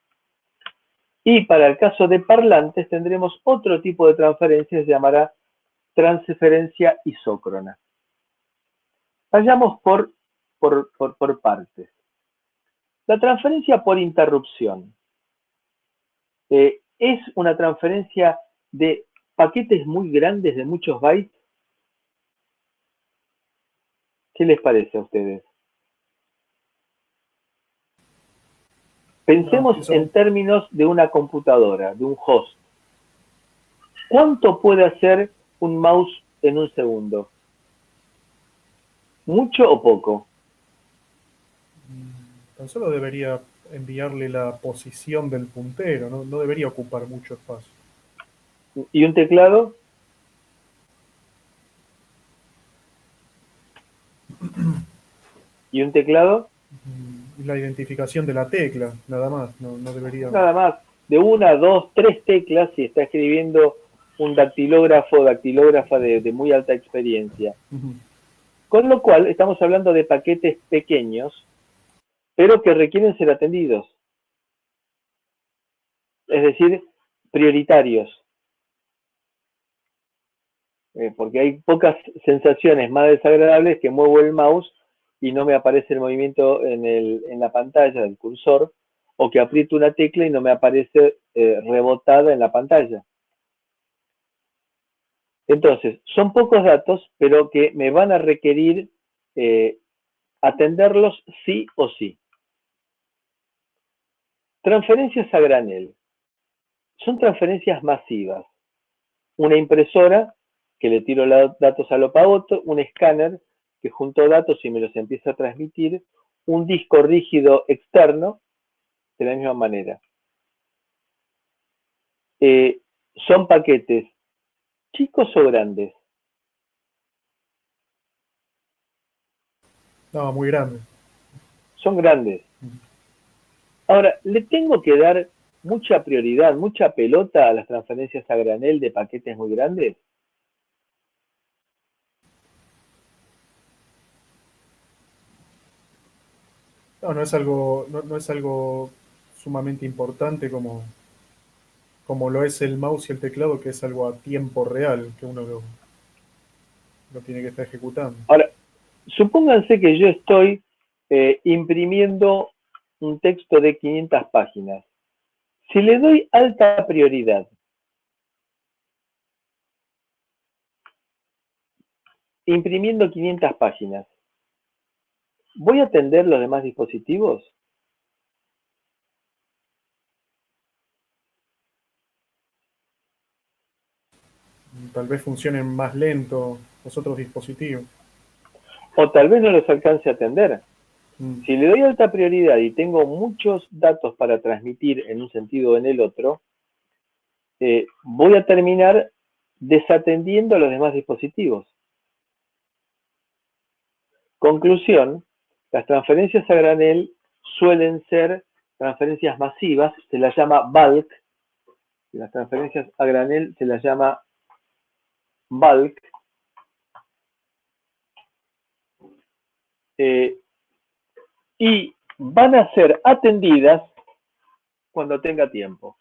Y para el caso de parlantes tendremos otro tipo de transferencia, se llamará transferencia isócrona. Vayamos por partes. La transferencia por interrupción es una transferencia de paquetes muy grandes de muchos bytes. ¿Qué les parece a ustedes? Pensemos en términos de una computadora, de un host. ¿Cuánto puede hacer un mouse en un segundo? ¿Mucho o poco?
Tan solo debería enviarle la posición del puntero, no debería ocupar mucho espacio.
¿Y un teclado? ¿Y un teclado?
La identificación de la tecla, nada más, no debería...
Nada más, de 1, 2, 3 teclas, si está escribiendo un dactilógrafa de muy alta experiencia.
Ujú.
Con lo cual, estamos hablando de paquetes pequeños, pero que requieren ser atendidos. Es decir, prioritarios. Porque hay pocas sensaciones más desagradables que muevo el mouse y no me aparece el movimiento en la pantalla del cursor, o que aprieto una tecla y no me aparece rebotada en la pantalla. Entonces, son pocos datos, pero que me van a requerir atenderlos sí o sí. Transferencias a granel. Son transferencias masivas. Una impresora que le tiro los datos a lo pavoto, un escáner que junto datos y me los empieza a transmitir, un disco rígido externo, de la misma manera. Son paquetes chicos o grandes.
No, muy grande.
Son grandes. Ahora, ¿le tengo que dar mucha prioridad, mucha pelota a las transferencias a granel de paquetes muy grandes?
No, no es algo sumamente importante como lo es el mouse y el teclado, que es algo a tiempo real, que uno lo tiene que estar ejecutando.
Ahora, supónganse que yo estoy imprimiendo un texto de 500 páginas. Si le doy alta prioridad, imprimiendo 500 páginas, ¿voy a atender los demás dispositivos?
Tal vez funcionen más lento los otros dispositivos.
O tal vez no los alcance a atender.
Mm.
Si le doy alta prioridad y tengo muchos datos para transmitir en un sentido o en el otro, voy a terminar desatendiendo a los demás dispositivos. Conclusión, las transferencias a granel suelen ser transferencias masivas, se las llama bulk. Las transferencias a granel se las llama bulk. Y van a ser atendidas cuando tenga tiempo.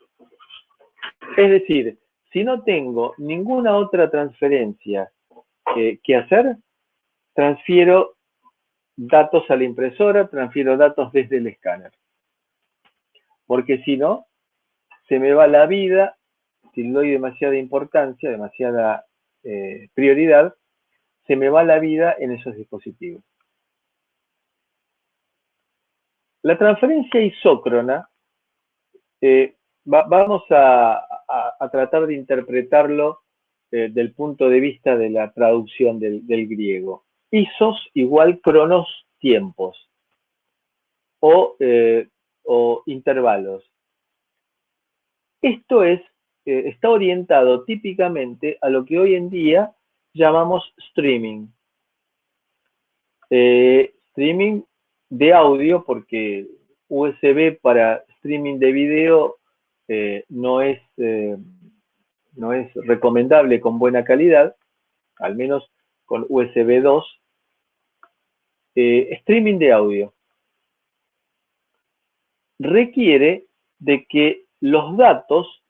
Es decir, si no tengo ninguna otra transferencia que hacer, transfiero datos a la impresora, transfiero datos desde el escáner. Porque si no, se me va la vida, si le doy demasiada importancia, demasiada prioridad, se me va la vida en esos dispositivos. La transferencia isócrona, vamos a tratar de interpretarlo del punto de vista de la traducción del griego. Isos igual cronos, tiempos, o intervalos. Esto está orientado típicamente a lo que hoy en día llamamos streaming. Streaming de audio, porque USB para streaming de video no es recomendable con buena calidad, al menos con USB 2. Streaming de audio requiere de que los datos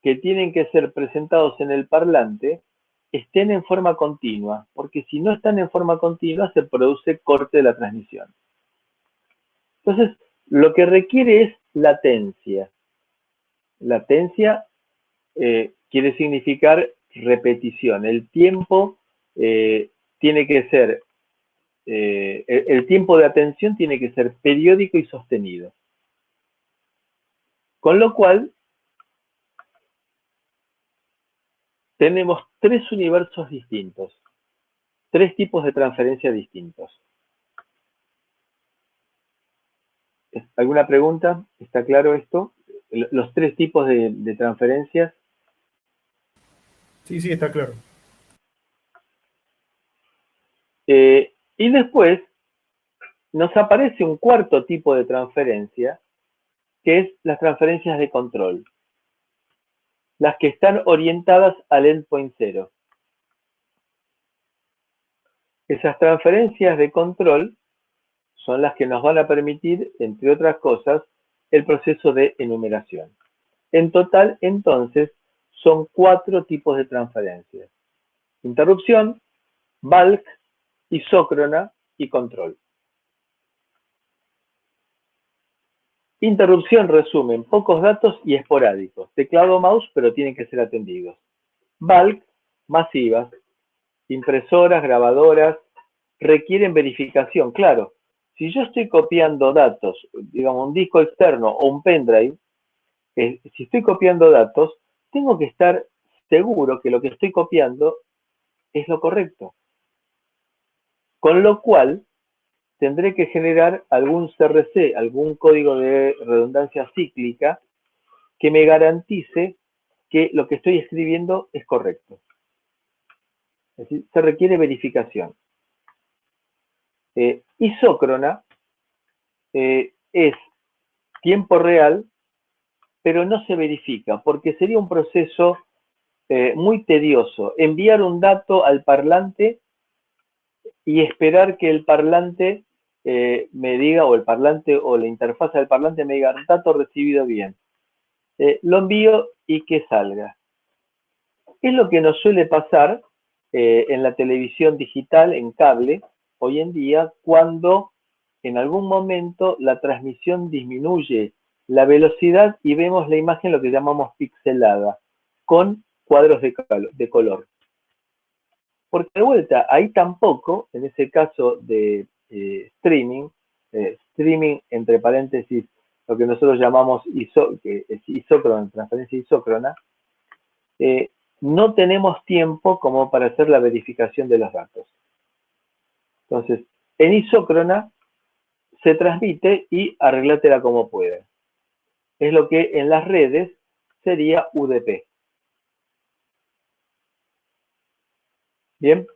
que tienen que ser presentados en el parlante estén en forma continua, porque si no están en forma continua se produce corte de la transmisión. Entonces, lo que requiere es latencia. Latencia quiere significar repetición. El tiempo tiene que ser, el tiempo de atención tiene que ser periódico y sostenido. Con lo cual, tenemos tres universos distintos, tres tipos de transferencia distintos. ¿Alguna pregunta? ¿Está claro esto? Los tres tipos de transferencias.
Sí, sí, está claro.
Y después nos aparece un cuarto tipo de transferencia, que es las transferencias de control. las que están orientadas al endpoint 0. Esas transferencias de control son las que nos van a permitir, entre otras cosas, el proceso de enumeración. En total, entonces, son 4 tipos de transferencias: interrupción, bulk, isócrona y control. Interrupción, resumen, pocos datos y esporádicos. Teclado mouse, pero tienen que ser atendidos. Bulk, masivas. Impresoras, grabadoras, requieren verificación. Claro, si yo estoy copiando datos, digamos un disco externo o un pendrive, si estoy copiando datos, tengo que estar seguro que lo que estoy copiando es lo correcto. Con lo cual, tendré que generar algún CRC, algún código de redundancia cíclica, que me garantice que lo que estoy escribiendo es correcto. Es decir, se requiere verificación. Isócrona es tiempo real, pero no se verifica, porque sería un proceso muy tedioso. Enviar un dato al parlante y esperar que el parlante me diga, o el parlante o la interfaz del parlante me diga, dato recibido bien. Lo envío y que salga. Es lo que nos suele pasar en la televisión digital, en cable, hoy en día, cuando en algún momento la transmisión disminuye la velocidad y vemos la imagen lo que llamamos pixelada, con cuadros de color. Porque de vuelta, ahí tampoco, en ese caso de streaming entre paréntesis, lo que nosotros llamamos isócrona, transferencia isócrona, no tenemos tiempo como para hacer la verificación de los datos. Entonces, en isócrona se transmite y arreglátela como puedas. Es lo que en las redes sería UDP. Bien.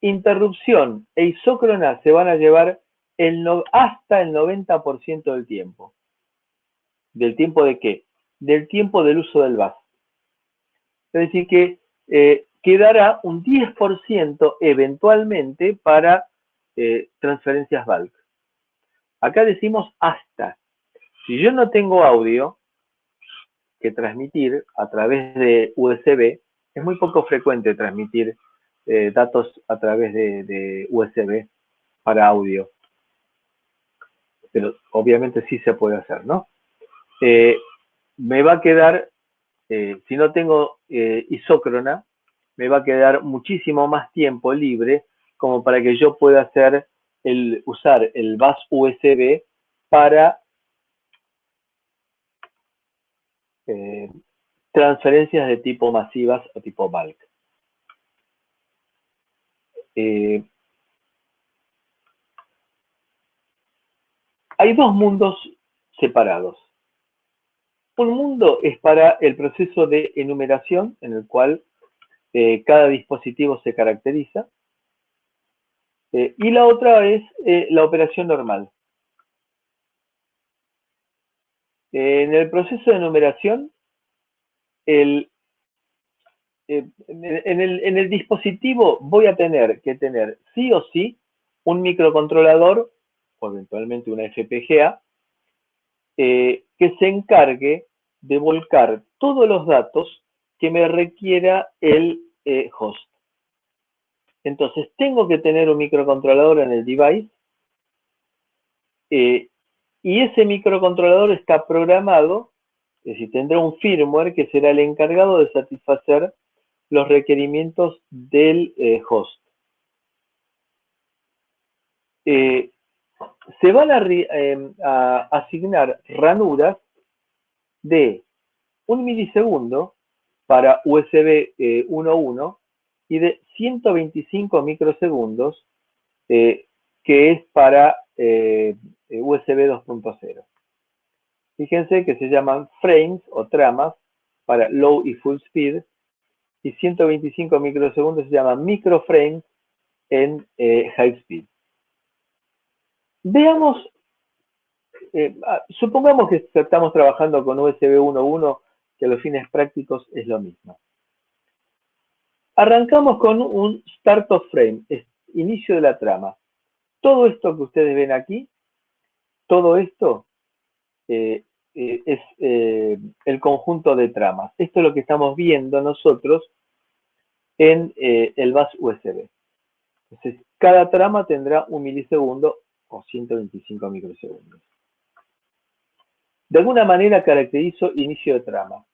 Interrupción e isócrona se van a llevar hasta el 90% del tiempo. ¿Del tiempo de qué? Del tiempo del uso del bus. Es decir que quedará un 10% eventualmente para transferencias bulk. Acá decimos hasta. Si yo no tengo audio que transmitir a través de USB, es muy poco frecuente transmitir datos a través de USB para audio. Pero obviamente sí se puede hacer, ¿no? Me va a quedar, si no tengo isócrona, me va a quedar muchísimo más tiempo libre como para que yo pueda usar el bus USB para transferencias de tipo masivas o tipo bulk. Hay dos mundos separados. Un mundo es para el proceso de enumeración, en el cual cada dispositivo se caracteriza, y la otra es la operación normal. En el proceso de enumeración, en el dispositivo voy a tener que tener sí o sí un microcontrolador, o eventualmente una FPGA, que se encargue de volcar todos los datos que me requiera el host. Entonces, tengo que tener un microcontrolador en el device, y ese microcontrolador está programado, es decir, tendrá un firmware que será el encargado de satisfacer los requerimientos del host. Se van a asignar ranuras de 1 milisegundo para USB 1.1 y de 125 microsegundos que es para USB 2.0. Fíjense que se llaman frames o tramas para low y full speed, y 125 microsegundos se llaman microframes en high speed. Veamos supongamos que estamos trabajando con USB 1.1, que a los fines prácticos es lo mismo. Arrancamos con un Start of Frame, es inicio de la trama. Todo esto que ustedes ven aquí, todo esto es el conjunto de tramas. Esto es lo que estamos viendo nosotros en el bus USB. Entonces, cada trama tendrá 1 milisegundo o 125 microsegundos. De alguna manera caracterizo inicio de trama.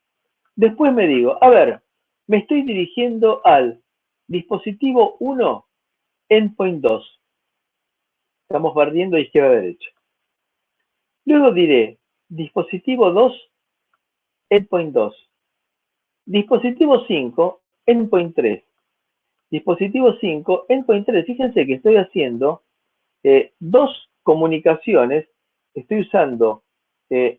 Después me digo, a ver, me estoy dirigiendo al dispositivo 1, endpoint 2. Estamos barriendo de izquierda a derecha. Luego diré, dispositivo 2, endpoint 2. Dispositivo 5, endpoint 3. Dispositivo 5, endpoint 3. Fíjense que estoy haciendo dos comunicaciones, estoy usando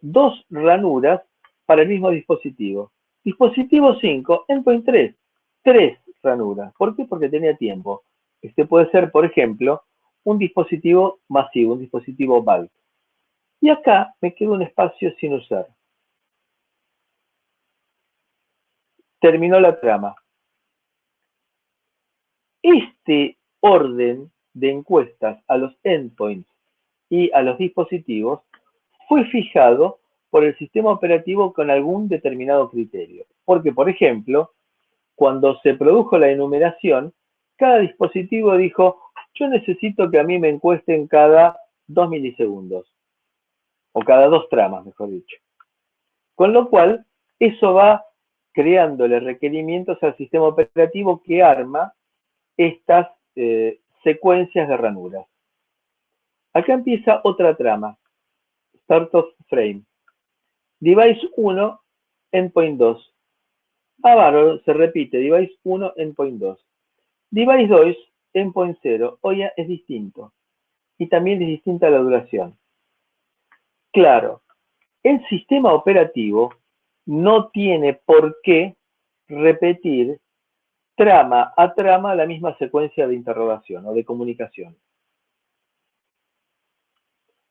dos ranuras para el mismo dispositivo. Dispositivo 5, endpoint 3, tres ranuras. ¿Por qué? Porque tenía tiempo. Este puede ser, por ejemplo, un dispositivo masivo, un dispositivo bulk. Y acá me queda un espacio sin usar. Terminó la trama. Este orden de encuestas a los endpoints y a los dispositivos fue fijado por el sistema operativo con algún determinado criterio. Porque, por ejemplo, cuando se produjo la enumeración, cada dispositivo dijo, yo necesito que a mí me encuesten cada 2 milisegundos, o cada 2 tramas, mejor dicho. Con lo cual, eso va creándole requerimientos al sistema operativo que arma estas secuencias de ranuras. Acá empieza otra trama, Start of Frame. Device 1, endpoint 2. Bárbaro, se repite, device 1, endpoint 2. Device 2, endpoint 0. Oye, es distinto. Y también es distinta la duración. Claro, el sistema operativo no tiene por qué repetir trama a trama la misma secuencia de interrogación o de comunicación.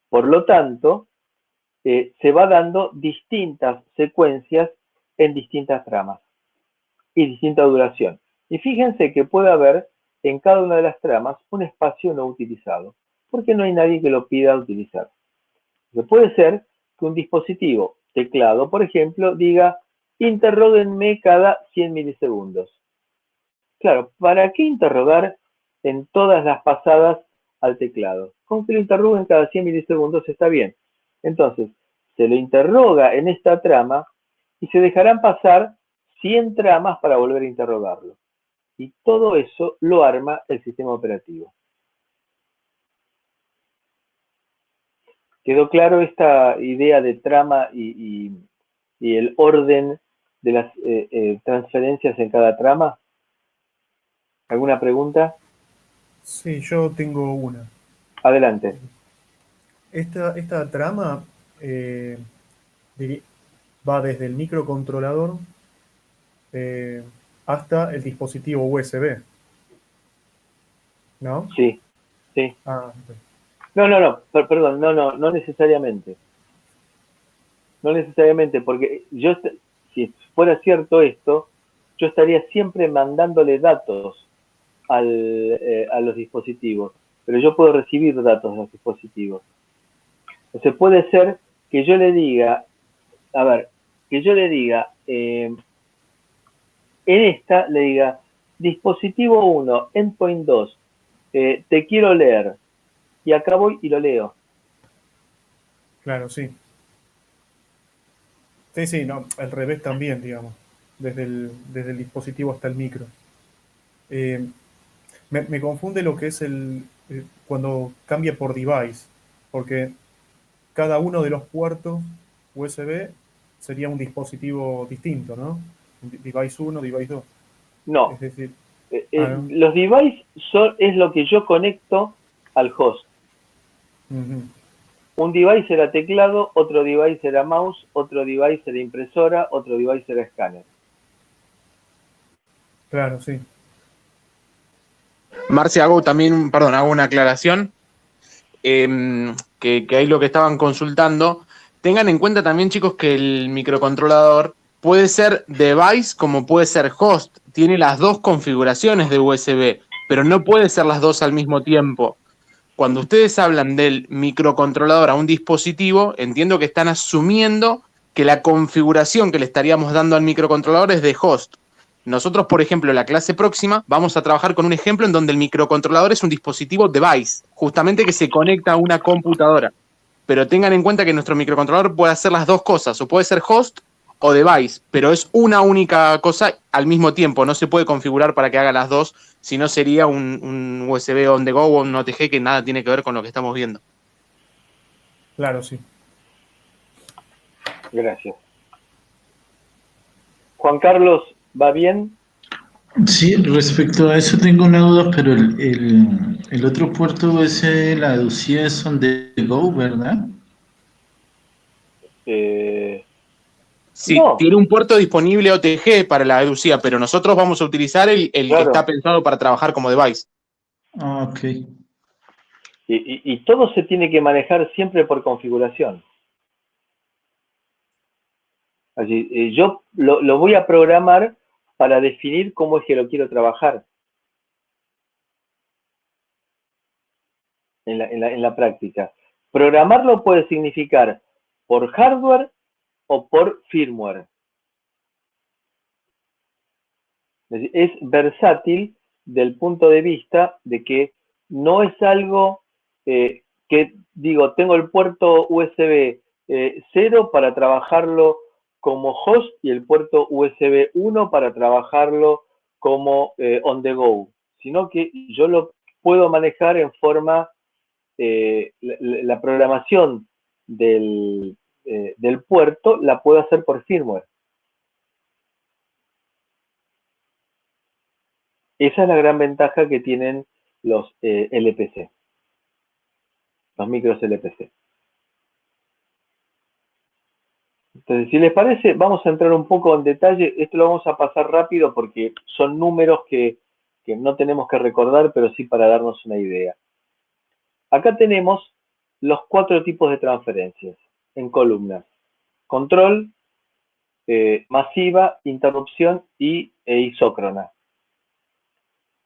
Por lo tanto, se va dando distintas secuencias en distintas tramas y distinta duración. Y fíjense que puede haber en cada una de las tramas un espacio no utilizado, porque no hay nadie que lo pida utilizar. Puede ser que un dispositivo, teclado, por ejemplo, diga, interróguenme cada 100 milisegundos. Claro, ¿para qué interrogar en todas las pasadas al teclado? Con que lo interroguen cada 100 milisegundos está bien. Entonces, se lo interroga en esta trama y se dejarán pasar 100 tramas para volver a interrogarlo. Y todo eso lo arma el sistema operativo. ¿Quedó claro esta idea de trama y el orden de las transferencias en cada trama? ¿Alguna pregunta?
Sí, yo tengo una.
Adelante.
Esta trama va desde el microcontrolador hasta el dispositivo USB, ¿no?
Sí, sí.
Ah, ok.
Perdón, no necesariamente. No necesariamente, porque si fuera cierto esto, yo estaría siempre mandándole datos a los dispositivos, pero yo puedo recibir datos de los dispositivos. Entonces puede ser que yo le diga, en esta le diga, dispositivo 1, endpoint 2, te quiero leer, y acá voy y lo leo.
Claro, sí. Sí, no, al revés también, digamos, desde el dispositivo hasta el micro. Me confunde lo que es cuando cambia por device, porque cada uno de los puertos USB sería un dispositivo distinto, ¿no? Device 1, device 2.
No,
Es decir, ¿no?
los devices es lo que yo conecto al host.
Uh-huh.
Un device era teclado, otro device era mouse, otro device era impresora, otro device era escáner.
Claro, sí.
Marcia, hago una aclaración. que ahí lo que estaban consultando, tengan en cuenta también, chicos, que el microcontrolador puede ser device como puede ser host. Tiene las dos configuraciones de USB, pero no puede ser las dos al mismo tiempo. Cuando ustedes hablan del microcontrolador a un dispositivo, entiendo que están asumiendo que la configuración que le estaríamos dando al microcontrolador es de host. Nosotros, por ejemplo, en la clase próxima vamos a trabajar con un ejemplo en donde el microcontrolador es un dispositivo device, justamente que se conecta a una computadora. Pero tengan en cuenta que nuestro microcontrolador puede hacer las dos cosas, o puede ser host o device, pero es una única cosa al mismo tiempo, no se puede configurar para que haga las dos, si no sería un USB on the go o un OTG que nada tiene que ver con lo que estamos viendo.
Claro, sí.
Gracias. Juan Carlos, ¿va bien?
Sí, respecto a eso tengo una duda, pero el otro puerto USB, la deducida son de Go, ¿verdad?
Sí,
No,
tiene un puerto disponible OTG para la deducida, pero nosotros vamos a utilizar el que está
claro.
pensado para trabajar como device.
Ah, ok.
Y todo se tiene que manejar siempre por configuración. Así, yo lo voy a programar para definir cómo es que lo quiero trabajar en la práctica. Programarlo puede significar por hardware o por firmware. Es versátil del punto de vista de que no es algo que digo, tengo el puerto USB 0 para trabajarlo como host y el puerto USB 1 para trabajarlo como on the go, sino que yo lo puedo manejar en forma, la programación del puerto la puedo hacer por firmware. Esa es la gran ventaja que tienen los LPC, los micros LPC. Entonces, si les parece, vamos a entrar un poco en detalle. Esto lo vamos a pasar rápido porque son números que no tenemos que recordar, pero sí para darnos una idea. Acá tenemos los 4 tipos de transferencias en columnas. Control, masiva, interrupción e isócrona.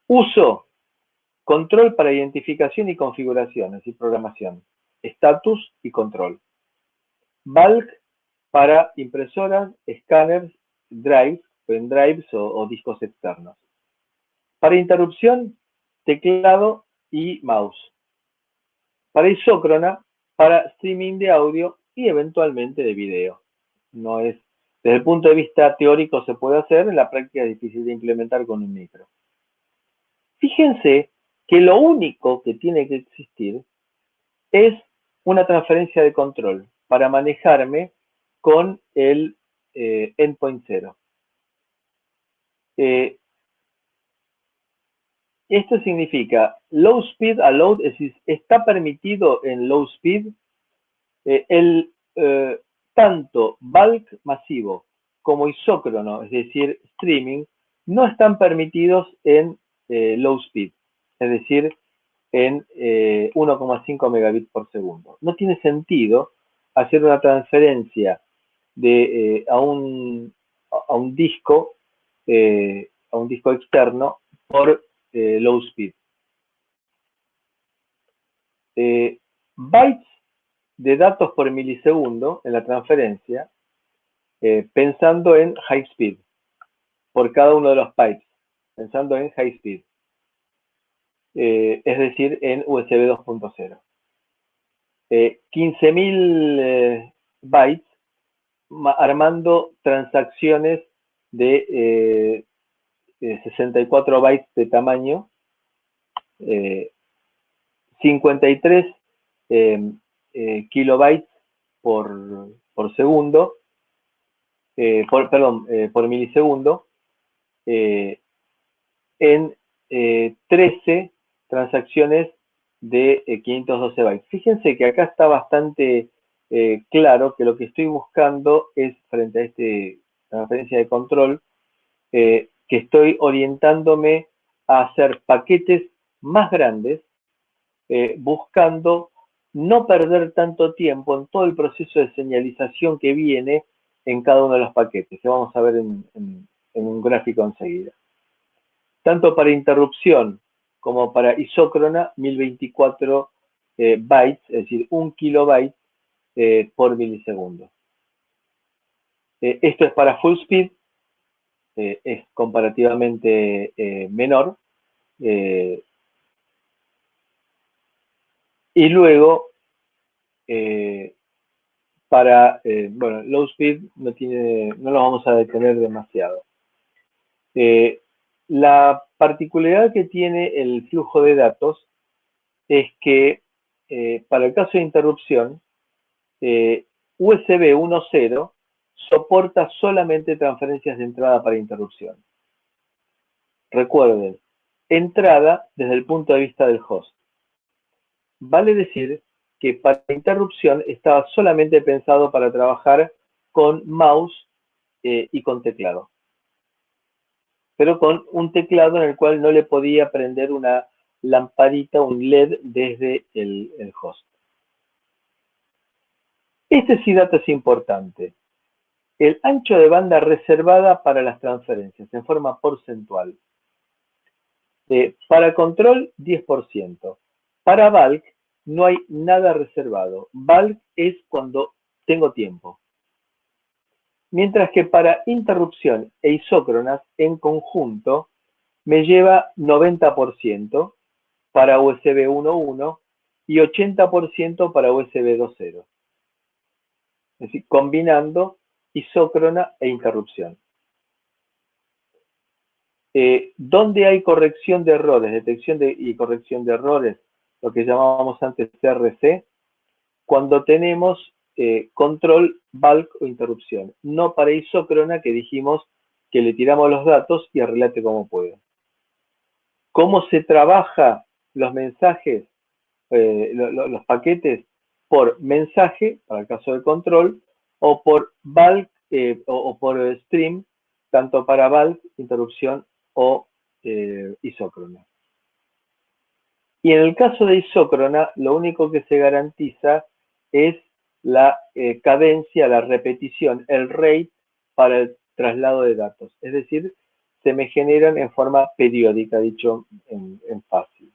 Uso, control para identificación y configuraciones y programación. Estatus y control. Bulk para impresoras, escáneres, drives, pendrives o discos externos. Para interrupción, teclado y mouse. Para isócrona, para streaming de audio y eventualmente de video. No es, desde el punto de vista teórico se puede hacer, en la práctica es difícil de implementar con un micro. Fíjense que lo único que tiene que existir es una transferencia de control para manejarme con el endpoint 0. Esto significa low speed allowed, es decir, está permitido en low speed tanto bulk masivo como isócrono, es decir, streaming, no están permitidos en low speed, es decir, en 1,5 megabits por segundo. No tiene sentido hacer una transferencia a un disco externo por low speed. Bytes de datos por milisegundo en la transferencia, pensando en high speed, por cada uno de los pipes, pensando en high speed, es decir, en USB 2.0. 15.000 bytes armando transacciones de 64 bytes de tamaño, 53 kilobytes por segundo, por milisegundo, en 13 transacciones de 512 bytes. Fíjense que acá está bastante claro que lo que estoy buscando es, frente a esta transferencia de control, que estoy orientándome a hacer paquetes más grandes, buscando no perder tanto tiempo en todo el proceso de señalización que viene en cada uno de los paquetes, que vamos a ver en un gráfico enseguida. Tanto para interrupción como para isócrona, 1024 bytes, es decir, 1 kilobyte por milisegundo. Esto es para full speed, es comparativamente menor. Y luego, para bueno, low speed no lo vamos a detener demasiado. La particularidad que tiene el flujo de datos es que para el caso de interrupción, USB 1.0 soporta solamente transferencias de entrada para interrupción. Recuerden, entrada desde el punto de vista del host. Vale decir que para interrupción estaba solamente pensado para trabajar con mouse y con teclado. Pero con un teclado en el cual no le podía prender una lamparita, un LED desde el host. Este sí dato es importante. El ancho de banda reservada para las transferencias en forma porcentual. Para control, 10%. Para bulk, no hay nada reservado. Bulk es cuando tengo tiempo. Mientras que para interrupción e isócronas en conjunto, me lleva 90% para USB 1.1 y 80% para USB 2.0. Es decir, combinando isócrona e interrupción. ¿Dónde hay corrección de errores, detección y corrección de errores? Lo que llamábamos antes CRC, cuando tenemos control, bulk o interrupción. No para isócrona, que dijimos que le tiramos los datos y arreglate como pueda. ¿Cómo se trabaja los mensajes, los paquetes? Por mensaje, para el caso de control, o por bulk o por stream, tanto para bulk, interrupción o isócrona. Y en el caso de isócrona, lo único que se garantiza es la cadencia, la repetición, el rate para el traslado de datos. Es decir, se me generan en forma periódica, dicho en fácil.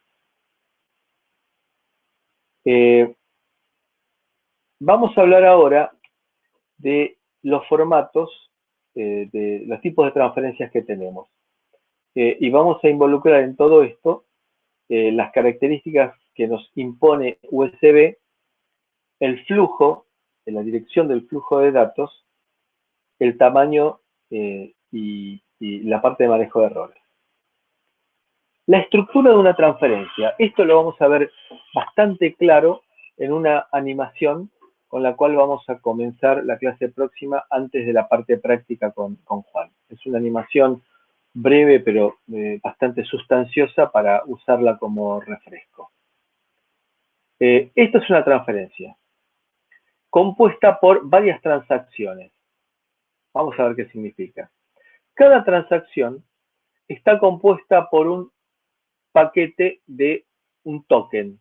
Vamos a hablar ahora de los formatos, de los tipos de transferencias que tenemos. Y vamos a involucrar en todo esto las características que nos impone USB, el flujo, la dirección del flujo de datos, el tamaño y la parte de manejo de errores. La estructura de una transferencia. Esto lo vamos a ver bastante claro en una animación con la cual vamos a comenzar la clase próxima antes de la parte práctica con Juan. Es una animación breve pero bastante sustanciosa para usarla como refresco. Esto es una transferencia compuesta por varias transacciones. Vamos a ver qué significa. Cada transacción está compuesta por un paquete de un token.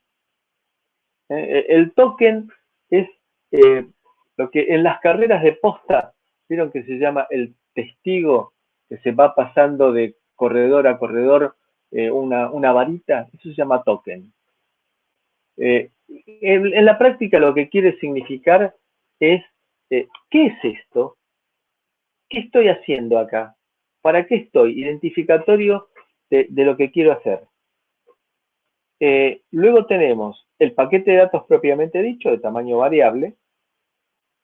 El token es lo que en las carreras de posta, vieron que se llama el testigo, que se va pasando de corredor a corredor una varita, eso se llama token. En la práctica lo que quiere significar es, ¿qué es esto? ¿Qué estoy haciendo acá? ¿Para qué estoy? Identificatorio de lo que quiero hacer. Luego tenemos el paquete de datos propiamente dicho, de tamaño variable,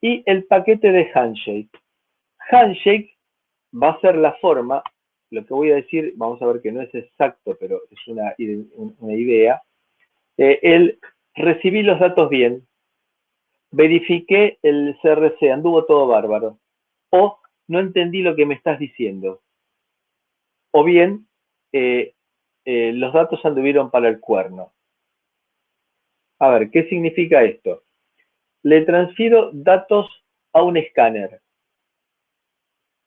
y el paquete de handshake. Handshake va a ser la forma, lo que voy a decir, vamos a ver que no es exacto, pero es una idea. El recibí los datos bien, verifiqué el CRC, anduvo todo bárbaro, o no entendí lo que me estás diciendo, o bien los datos anduvieron para el cuerno. A ver, ¿qué significa esto? Le transfiero datos a un escáner.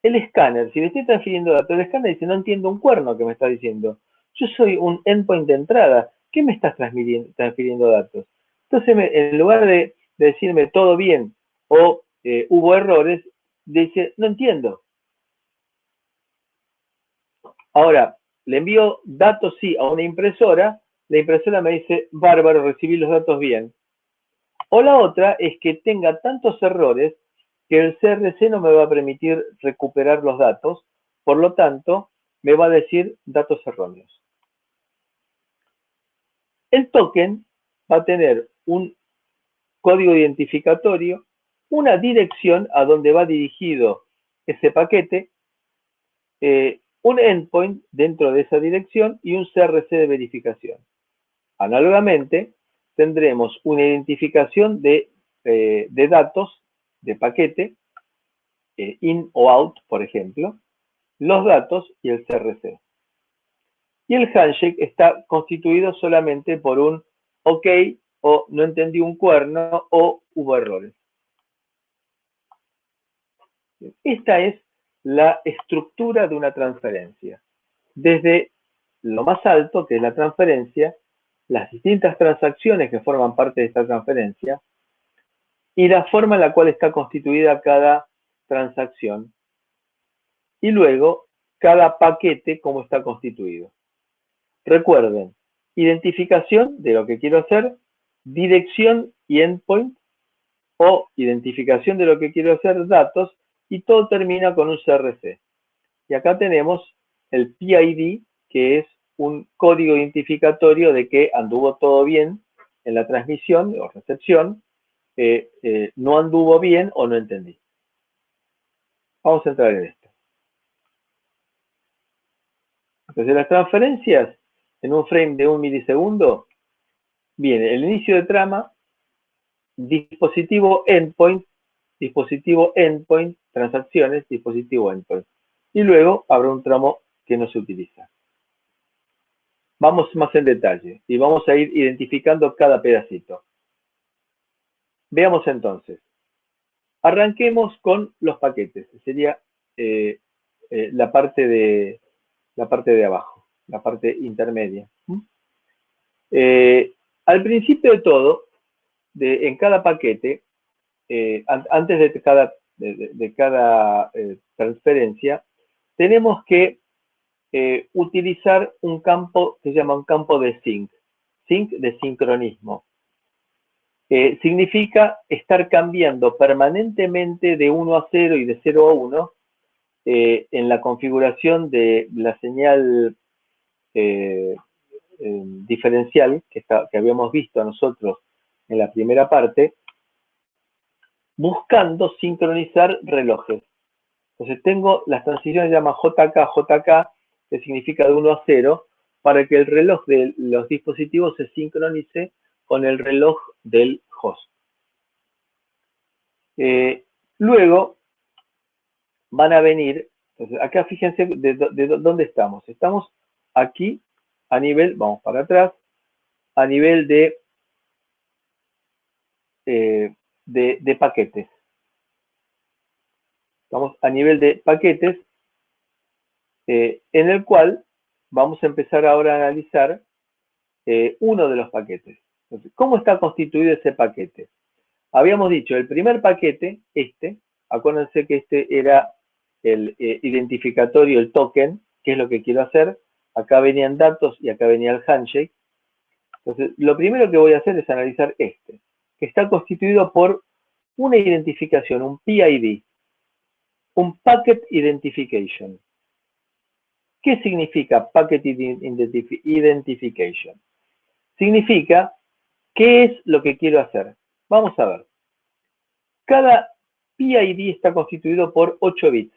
El escáner, si le estoy transfiriendo datos, el escáner dice, no entiendo un cuerno que me está diciendo. Yo soy un endpoint de entrada. ¿Qué me estás transfiriendo datos? Entonces, en lugar de decirme todo bien o hubo errores, dice, no entiendo. Ahora, le envío datos, sí, a una impresora, la impresora me dice, bárbaro, recibí los datos bien. O la otra es que tenga tantos errores que el CRC no me va a permitir recuperar los datos, por lo tanto, me va a decir datos erróneos. El token va a tener un código identificatorio, una dirección a donde va dirigido ese paquete, un endpoint dentro de esa dirección y un CRC de verificación. Análogamente, tendremos una identificación de datos de paquete, in o out, por ejemplo, los datos y el CRC. Y el handshake está constituido solamente por un OK o no entendí un cuerno o hubo errores. Esta es la estructura de una transferencia. Desde lo más alto, que es la transferencia, las distintas transacciones que forman parte de esta transferencia y la forma en la cual está constituida cada transacción. Y luego, cada paquete, cómo está constituido. Recuerden, identificación de lo que quiero hacer, dirección y endpoint, o identificación de lo que quiero hacer, datos, y todo termina con un CRC. Y acá tenemos el PID, que es un código identificatorio de que anduvo todo bien en la transmisión o recepción, no anduvo bien o no entendí. Vamos a entrar en esto. Entonces, las transferencias en un frame de 1 milisegundo, viene el inicio de trama, dispositivo endpoint, transacciones, dispositivo endpoint. Y luego habrá un tramo que no se utiliza. Vamos más en detalle y vamos a ir identificando cada pedacito. Veamos entonces. Arranquemos con los paquetes. Sería la parte de abajo, la parte intermedia. Al principio de todo, en cada paquete, antes de cada transferencia, tenemos que utilizar un campo que se llama un campo de sync de sincronismo. Significa estar cambiando permanentemente de 1 a 0 y de 0 a 1 en la configuración de la señal diferencial que habíamos visto nosotros en la primera parte, buscando sincronizar relojes. Entonces tengo las transiciones que se llaman JK, que significa de 1 a 0, para que el reloj de los dispositivos se sincronice con el reloj del host. Luego van a venir, entonces acá fíjense de dónde estamos. Estamos aquí a nivel, vamos para atrás, a nivel de paquetes. Estamos a nivel de paquetes, en el cual vamos a empezar ahora a analizar uno de los paquetes. Entonces, ¿cómo está constituido ese paquete? Habíamos dicho, el primer paquete, acuérdense que este era el identificatorio, el token, que es lo que quiero hacer. Acá venían datos y acá venía el handshake. Entonces, lo primero que voy a hacer es analizar que está constituido por una identificación, un PID, un Packet Identification. ¿Qué significa Packet Identification? Significa qué es lo que quiero hacer. Vamos a ver. Cada PID está constituido por 8 bits.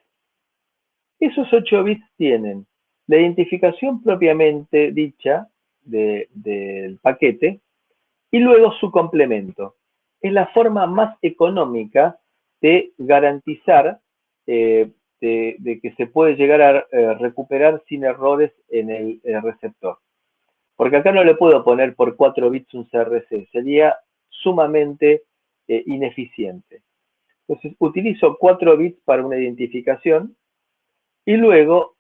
Esos 8 bits tienen la identificación propiamente dicha del paquete y luego su complemento. Es la forma más económica de garantizar de que se puede llegar a recuperar sin errores en el receptor. Porque acá no le puedo poner por 4 bits un CRC, sería sumamente ineficiente. Entonces utilizo 4 bits para una identificación y luego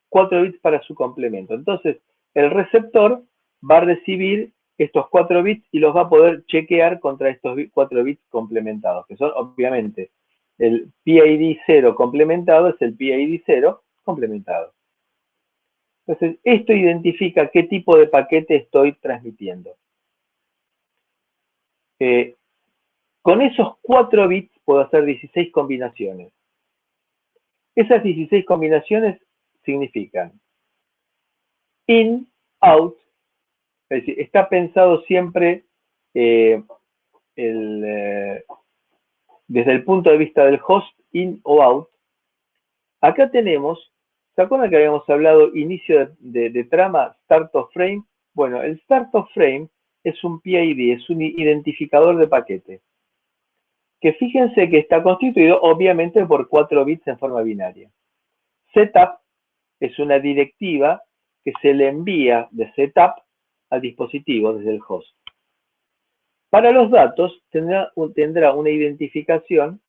4 bits para su complemento. Entonces el receptor va a recibir estos 4 bits y los va a poder chequear contra estos 4 bits complementados, que son obviamente el PID 0 complementado es el PID 0 complementado. Entonces, esto identifica qué tipo de paquete estoy transmitiendo. Con esos 4 bits puedo hacer 16 combinaciones. Esas 16 combinaciones significan in, out, es decir, está pensado siempre desde el punto de vista del host, in o out. Acá tenemos, ¿se acuerdan que habíamos hablado inicio de trama, start of frame? Bueno, el start of frame es un PID, es un identificador de paquete. Que fíjense que está constituido obviamente por 4 bits en forma binaria. Setup es una directiva que se le envía de setup al dispositivo desde el host. Para los datos tendrá una identificación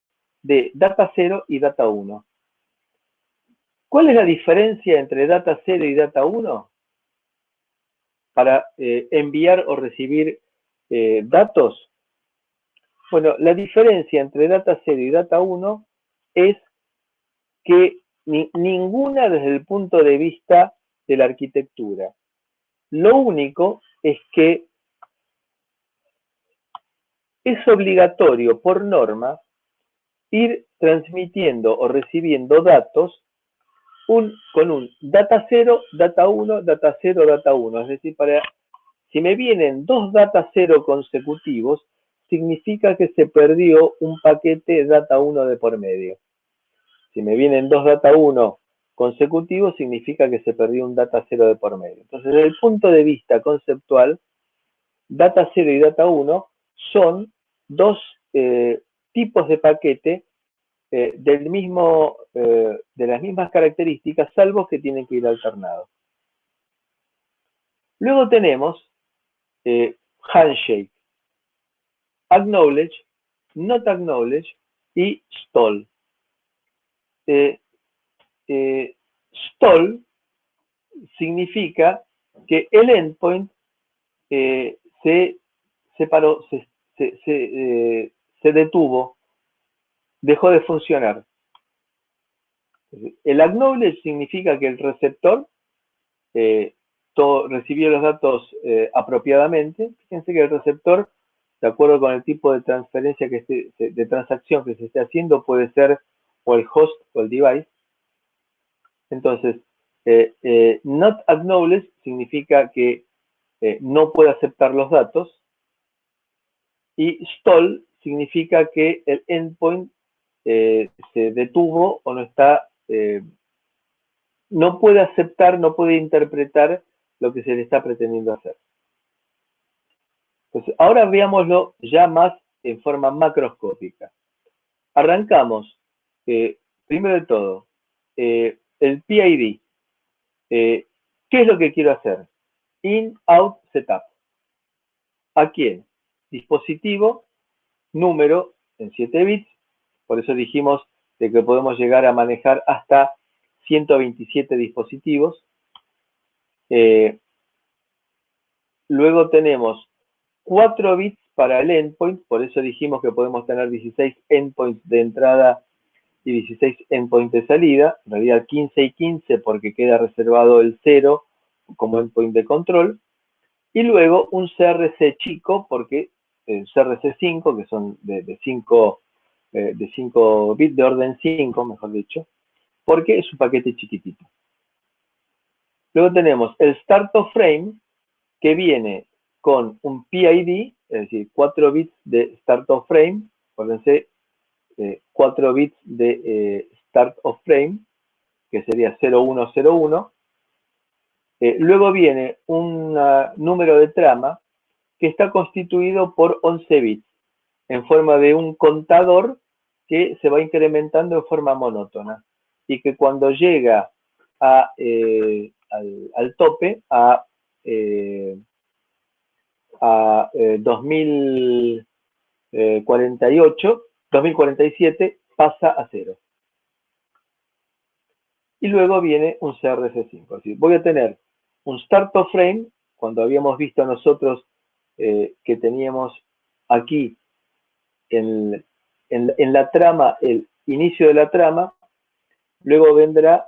de data 0 y data 1. ¿Cuál es la diferencia entre data 0 y data 1? Para enviar o recibir datos. Bueno, la diferencia entre data 0 y data 1 es que ninguna desde el punto de vista de la arquitectura. Lo único es que es obligatorio por norma ir transmitiendo o recibiendo datos con un data 0, data 1, data 0, data 1. Es decir, si me vienen 2 data 0 consecutivos, significa que se perdió un paquete data 1 de por medio. Si me vienen 2 data 1 consecutivos, significa que se perdió un data 0 de por medio. Entonces, desde el punto de vista conceptual, data 0 y data 1 son 2 tipos de paquete de las mismas características, salvo que tienen que ir alternados. Luego tenemos handshake, acknowledge, not acknowledge y stall. Stall significa que el endpoint se separó, se detuvo, dejó de funcionar. El acknowledge significa que el receptor recibió los datos apropiadamente. Fíjense que el receptor, de acuerdo con el tipo de transferencia de transacción que se esté haciendo, puede ser o el host o el device. Entonces, not acknowledge significa que no puede aceptar los datos, y stall significa que el endpoint se detuvo o no está, no puede aceptar, no puede interpretar lo que se le está pretendiendo hacer. Entonces, ahora veámoslo ya más en forma macroscópica. Arrancamos, primero de todo, el PID. ¿Qué es lo que quiero hacer? In, out, setup. ¿A quién? Dispositivo, número en 7 bits. Por eso dijimos de que podemos llegar a manejar hasta 127 dispositivos. Luego tenemos 4 bits para el endpoint, por eso dijimos que podemos tener 16 endpoints de entrada y 16 endpoints de salida, en realidad 15 y 15 porque queda reservado el 0 como endpoint de control, y luego un CRC chico, porque el CRC 5, que son de 5 bits de orden 5, mejor dicho, porque es un paquete chiquitito. Luego tenemos el start of frame, que viene con un PID, es decir, 4 bits de start of frame, acuérdense, 4 bits de start of frame, que sería 0101. Luego viene un número de trama que está constituido por 11 bits, en forma de un contador que se va incrementando en forma monótona, y que cuando llega al tope, a 2047, pasa a 0. Y luego viene un CRC5. Así, voy a tener un start of frame, cuando habíamos visto nosotros que teníamos aquí en la trama, el inicio de la trama, luego vendrá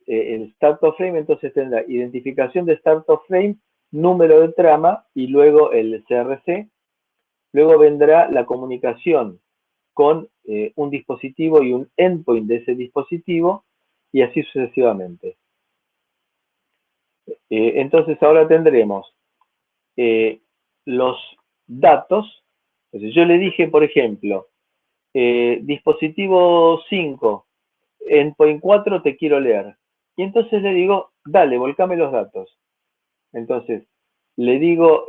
el start of frame, entonces tendrá identificación de start of frame, número de trama y luego el CRC. Luego vendrá la comunicación con un dispositivo y un endpoint de ese dispositivo y así sucesivamente. Entonces ahora tendremos los datos. Entonces yo le dije, por ejemplo, dispositivo 5, endpoint 4 te quiero leer. Y entonces le digo, dale, volcame los datos. Entonces le digo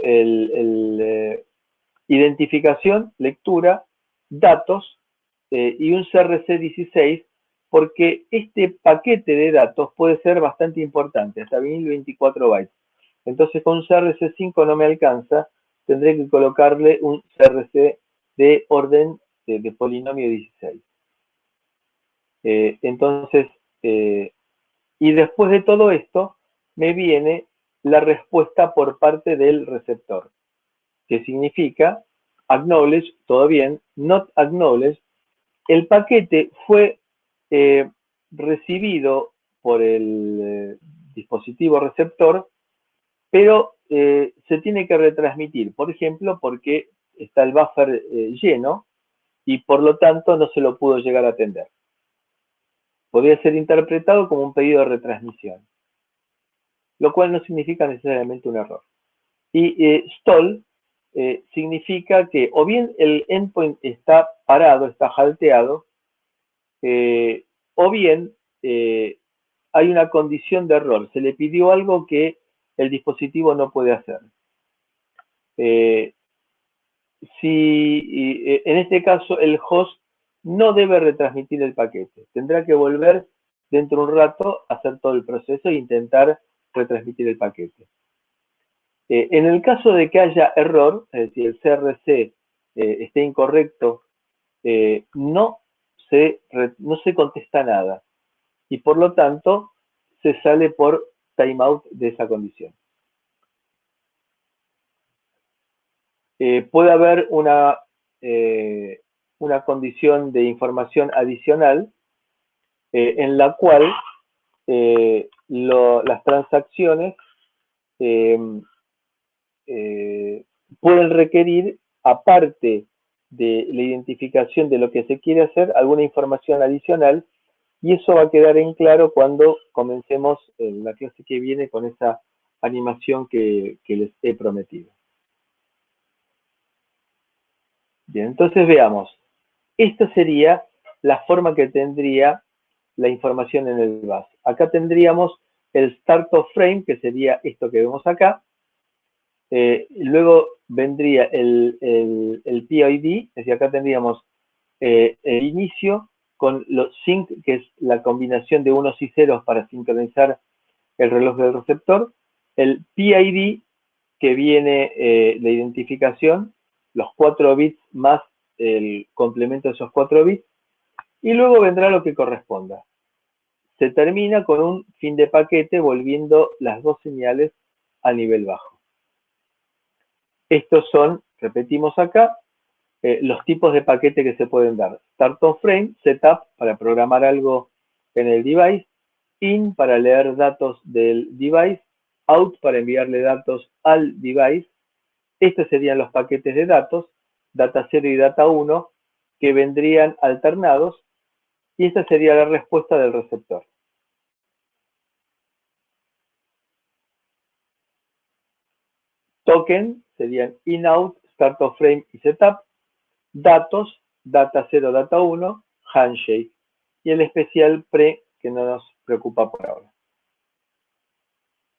identificación, lectura, datos y un CRC16, porque este paquete de datos puede ser bastante importante, hasta 1024 bytes. Entonces con un CRC5 no me alcanza, tendré que colocarle un CRC de orden de polinomio 16. Entonces, y después de todo esto, me viene la respuesta por parte del receptor, que significa acknowledge, todo bien, not acknowledge. El paquete fue recibido por el dispositivo receptor, pero se tiene que retransmitir, por ejemplo, porque está el buffer lleno y por lo tanto no se lo pudo llegar a atender. Podría ser interpretado como un pedido de retransmisión, lo cual no significa necesariamente un error. Y stall significa que o bien el endpoint está parado, está halteado, o bien hay una condición de error. Se le pidió algo que el dispositivo no puede hacer. En este caso el host no debe retransmitir el paquete. Tendrá que volver dentro de un rato a hacer todo el proceso e intentar retransmitir el paquete. En el caso de que haya error, es decir, el CRC esté incorrecto, no se contesta nada y por lo tanto se sale por timeout de esa condición. Puede haber una condición de información adicional en la cual las transacciones pueden requerir, aparte de la identificación de lo que se quiere hacer, alguna información adicional, y eso va a quedar en claro cuando comencemos en la clase que viene con esa animación que les he prometido. Bien, entonces veamos. Esta sería la forma que tendría la información en el bus. Acá tendríamos el start of frame, que sería esto que vemos acá. Luego vendría el PID, es decir, acá tendríamos el inicio con los sync, que es la combinación de unos y ceros para sincronizar el reloj del receptor. El PID, que viene la identificación, los 4 bits más el complemento de esos 4 bits. Y luego vendrá lo que corresponda. Se termina con un fin de paquete volviendo las dos señales a nivel bajo. Estos son, repetimos acá, los tipos de paquete que se pueden dar. Start of frame, setup para programar algo en el device, in para leer datos del device, out para enviarle datos al device. Estos serían los paquetes de datos, data 0 y data 1, que vendrían alternados, y esta sería la respuesta del receptor. Token serían in, out, start of frame y setup. Datos, data 0, data 1, handshake. Y el especial pre, que no nos preocupa por ahora.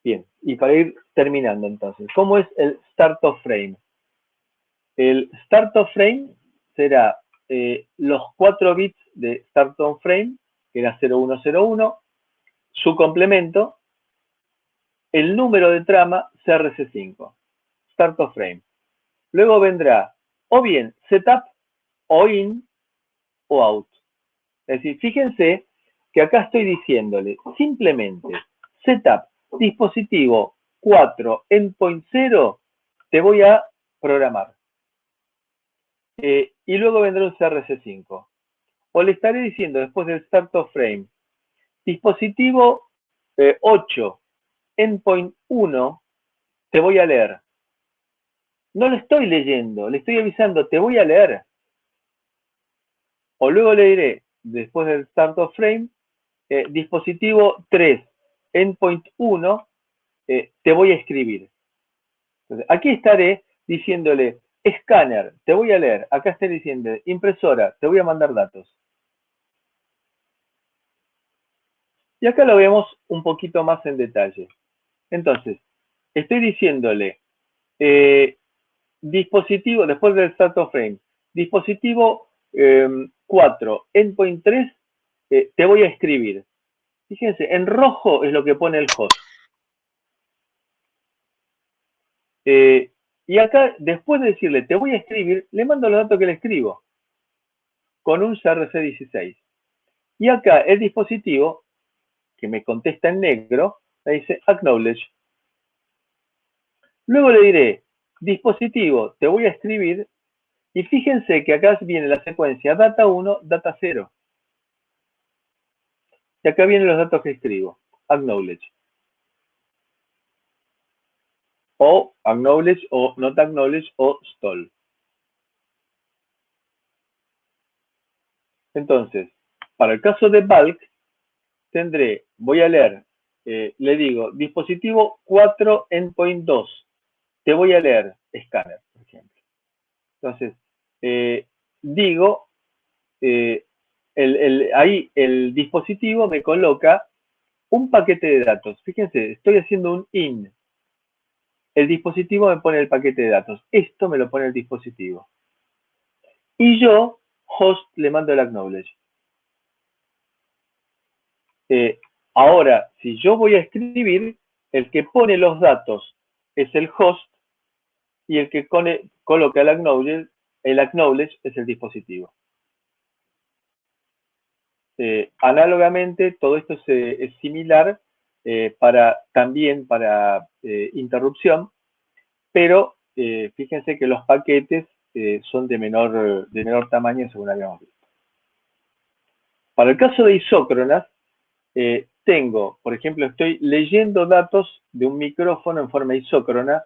Bien, y para ir terminando entonces, ¿cómo es el start of frame? El start of frame será los 4 bits de start of frame, que era 0101, su complemento, el número de trama CRC5, start of frame. Luego vendrá o bien setup, o in, o out. Es decir, fíjense que acá estoy diciéndole simplemente setup, dispositivo 4, endpoint 0, te voy a programar. Y luego vendrá un CRC5. O le estaré diciendo después del start of frame, dispositivo 8, endpoint 1, te voy a leer. No lo estoy leyendo, le estoy avisando, te voy a leer. O luego le diré, después del start of frame, dispositivo 3, endpoint 1, te voy a escribir. Entonces, aquí estaré diciéndole, escáner, te voy a leer. Acá estaré diciendo, impresora, te voy a mandar datos. Y acá lo vemos un poquito más en detalle. Entonces, estoy diciéndole, dispositivo, después del start of frame, dispositivo 4, endpoint 3, te voy a escribir. Fíjense, en rojo es lo que pone el host. Y acá, después de decirle, te voy a escribir, le mando los datos que le escribo, con un CRC16. Y acá el dispositivo, que me contesta en negro, me dice acknowledge. Luego le diré, dispositivo, te voy a escribir, y fíjense que acá viene la secuencia data 1, data 0. Y acá vienen los datos que escribo, acknowledge. O acknowledge, o not acknowledge, o stall. Entonces, para el caso de bulk, tendré, voy a leer, le digo, dispositivo 4, endpoint 2, te voy a leer, escáner, por ejemplo. Entonces, digo, ahí el dispositivo me coloca un paquete de datos. Fíjense, estoy haciendo un in. El dispositivo me pone el paquete de datos. Esto me lo pone el dispositivo. Y yo, host, le mando el acknowledge. Ahora, si yo voy a escribir, el que pone los datos es el host y el que coloca el acknowledge es el dispositivo. Análogamente, todo esto es similar también para interrupción, pero fíjense que los paquetes son de menor tamaño según habíamos visto. Para el caso de isócronas, tengo, por ejemplo, estoy leyendo datos de un micrófono en forma isócrona,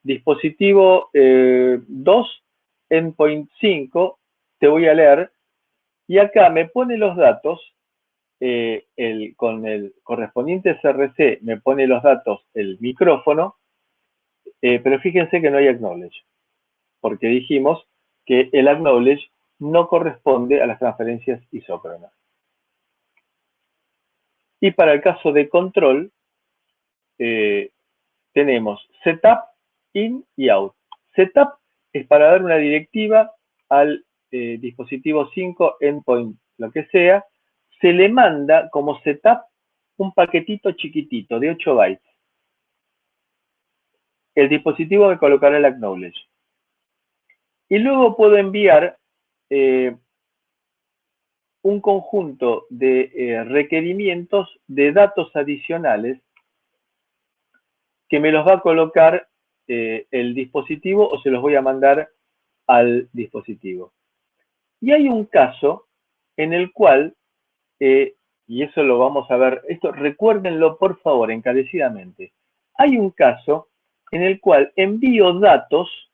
dispositivo 2, endpoint 5, te voy a leer, y acá me pone los datos, con el correspondiente CRC me pone los datos el micrófono, pero fíjense que no hay acknowledge, porque dijimos que el acknowledge no corresponde a las transferencias isócronas. Y para el caso de control, tenemos setup, in y out. Setup es para dar una directiva al dispositivo 5, endpoint, lo que sea, se le manda como setup un paquetito chiquitito de 8 bytes. El dispositivo me colocará el acknowledge. Y luego puedo enviar un conjunto de requerimientos de datos adicionales que me los va a colocar el dispositivo o se los voy a mandar al dispositivo. Y hay un caso en el cual, y eso lo vamos a ver, esto recuérdenlo por favor encarecidamente, hay un caso en el cual envío datos,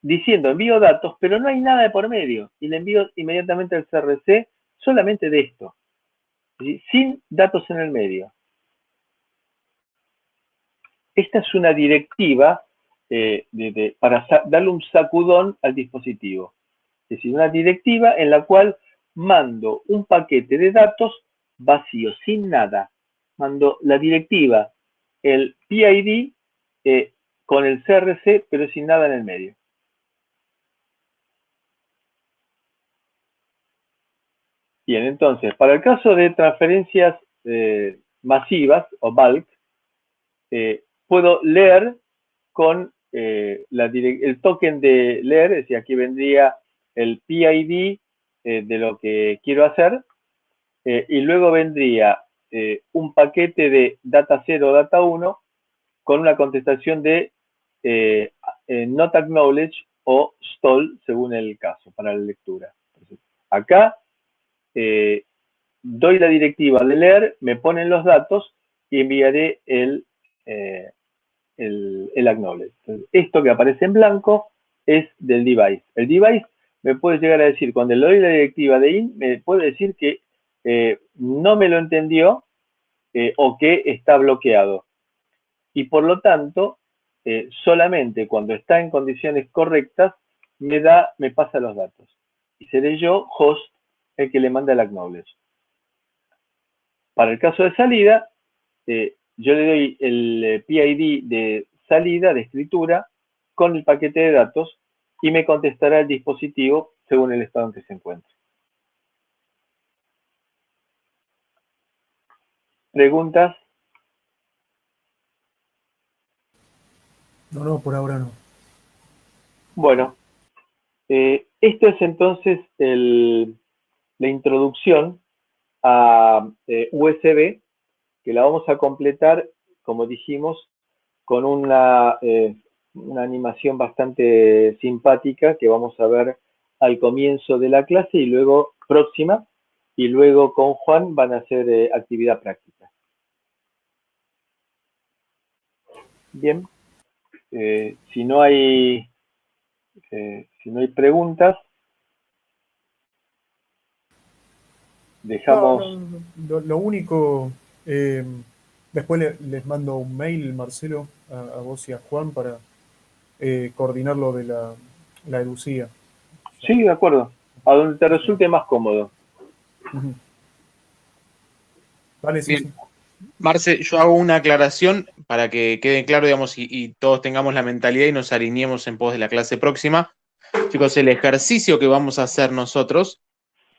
diciendo envío datos, pero no hay nada de por medio, y le envío inmediatamente al CRC solamente de esto, ¿sí? Sin datos en el medio. Esta es una directiva para darle un sacudón al dispositivo. Es decir, una directiva en la cual mando un paquete de datos vacío, sin nada. Mando la directiva, el PID con el CRC, pero sin nada en el medio. Bien, entonces, para el caso de transferencias masivas o bulk, puedo leer con el token de leer, es decir, aquí vendría el PID de lo que quiero hacer, y luego vendría un paquete de data 0, data 1, con una contestación de not acknowledge o stall según el caso para la lectura. Entonces, acá doy la directiva de leer, me ponen los datos y enviaré el acknowledge. Entonces, esto que aparece en blanco es del device. El device me puede llegar a decir, cuando le doy la directiva de in, me puede decir que no me lo entendió o que está bloqueado. Y por lo tanto, solamente cuando está en condiciones correctas, me pasa los datos. Y seré yo, host, el que le manda el acknowledge. Para el caso de salida, yo le doy el PID de salida, de escritura, con el paquete de datos y me contestará el dispositivo según el estado en que se encuentre. ¿Preguntas?
No, por ahora no.
Bueno, esto es entonces la introducción a USB, que la vamos a completar, como dijimos, con una animación bastante simpática que vamos a ver al comienzo de la clase y luego próxima, y luego con Juan van a hacer actividad práctica. Bien, si no hay preguntas, dejamos...
Lo único, después les mando un mail, Marcelo, a vos y a Juan para coordinar lo de la educía.
Sí, de acuerdo. A donde te resulte más cómodo.
Ujú. Vale, sí,
Bien.
sí.
Marce, yo hago una aclaración para que quede claro, digamos, y todos tengamos la mentalidad y nos alineemos en pos de la clase próxima. Chicos, el ejercicio que vamos a hacer nosotros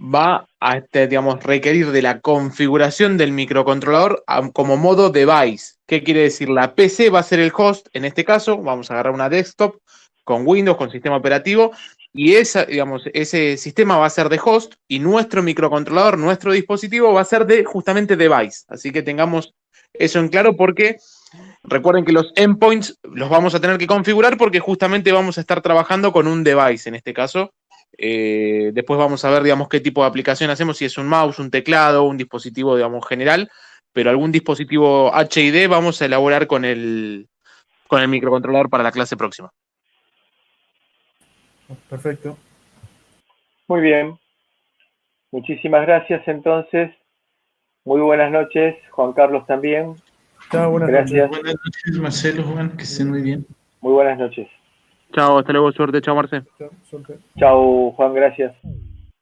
va a digamos, requerir de la configuración del microcontrolador como modo device. ¿Qué quiere decir? La PC va a ser el host, en este caso, vamos a agarrar una desktop con Windows, con sistema operativo, y ese sistema va a ser de host, y nuestro microcontrolador, nuestro dispositivo, va a ser de justamente device. Así que tengamos eso en claro, porque recuerden que los endpoints los vamos a tener que configurar porque justamente vamos a estar trabajando con un device en este caso. Después vamos a ver, digamos, qué tipo de aplicación hacemos, si es un mouse, un teclado, un dispositivo, digamos, general, pero algún dispositivo HID vamos a elaborar con el microcontrolador para la clase próxima.
Perfecto.
Muy bien. Muchísimas gracias entonces. Muy buenas noches. Juan Carlos también.
Chao, buenas
Gracias.
noches.
Buenas noches, Marcelo, Juan, que estén muy bien.
Muy buenas noches.
Chao, hasta luego, suerte, chao, Marce.
Chao, suerte.
Chao, Juan, gracias.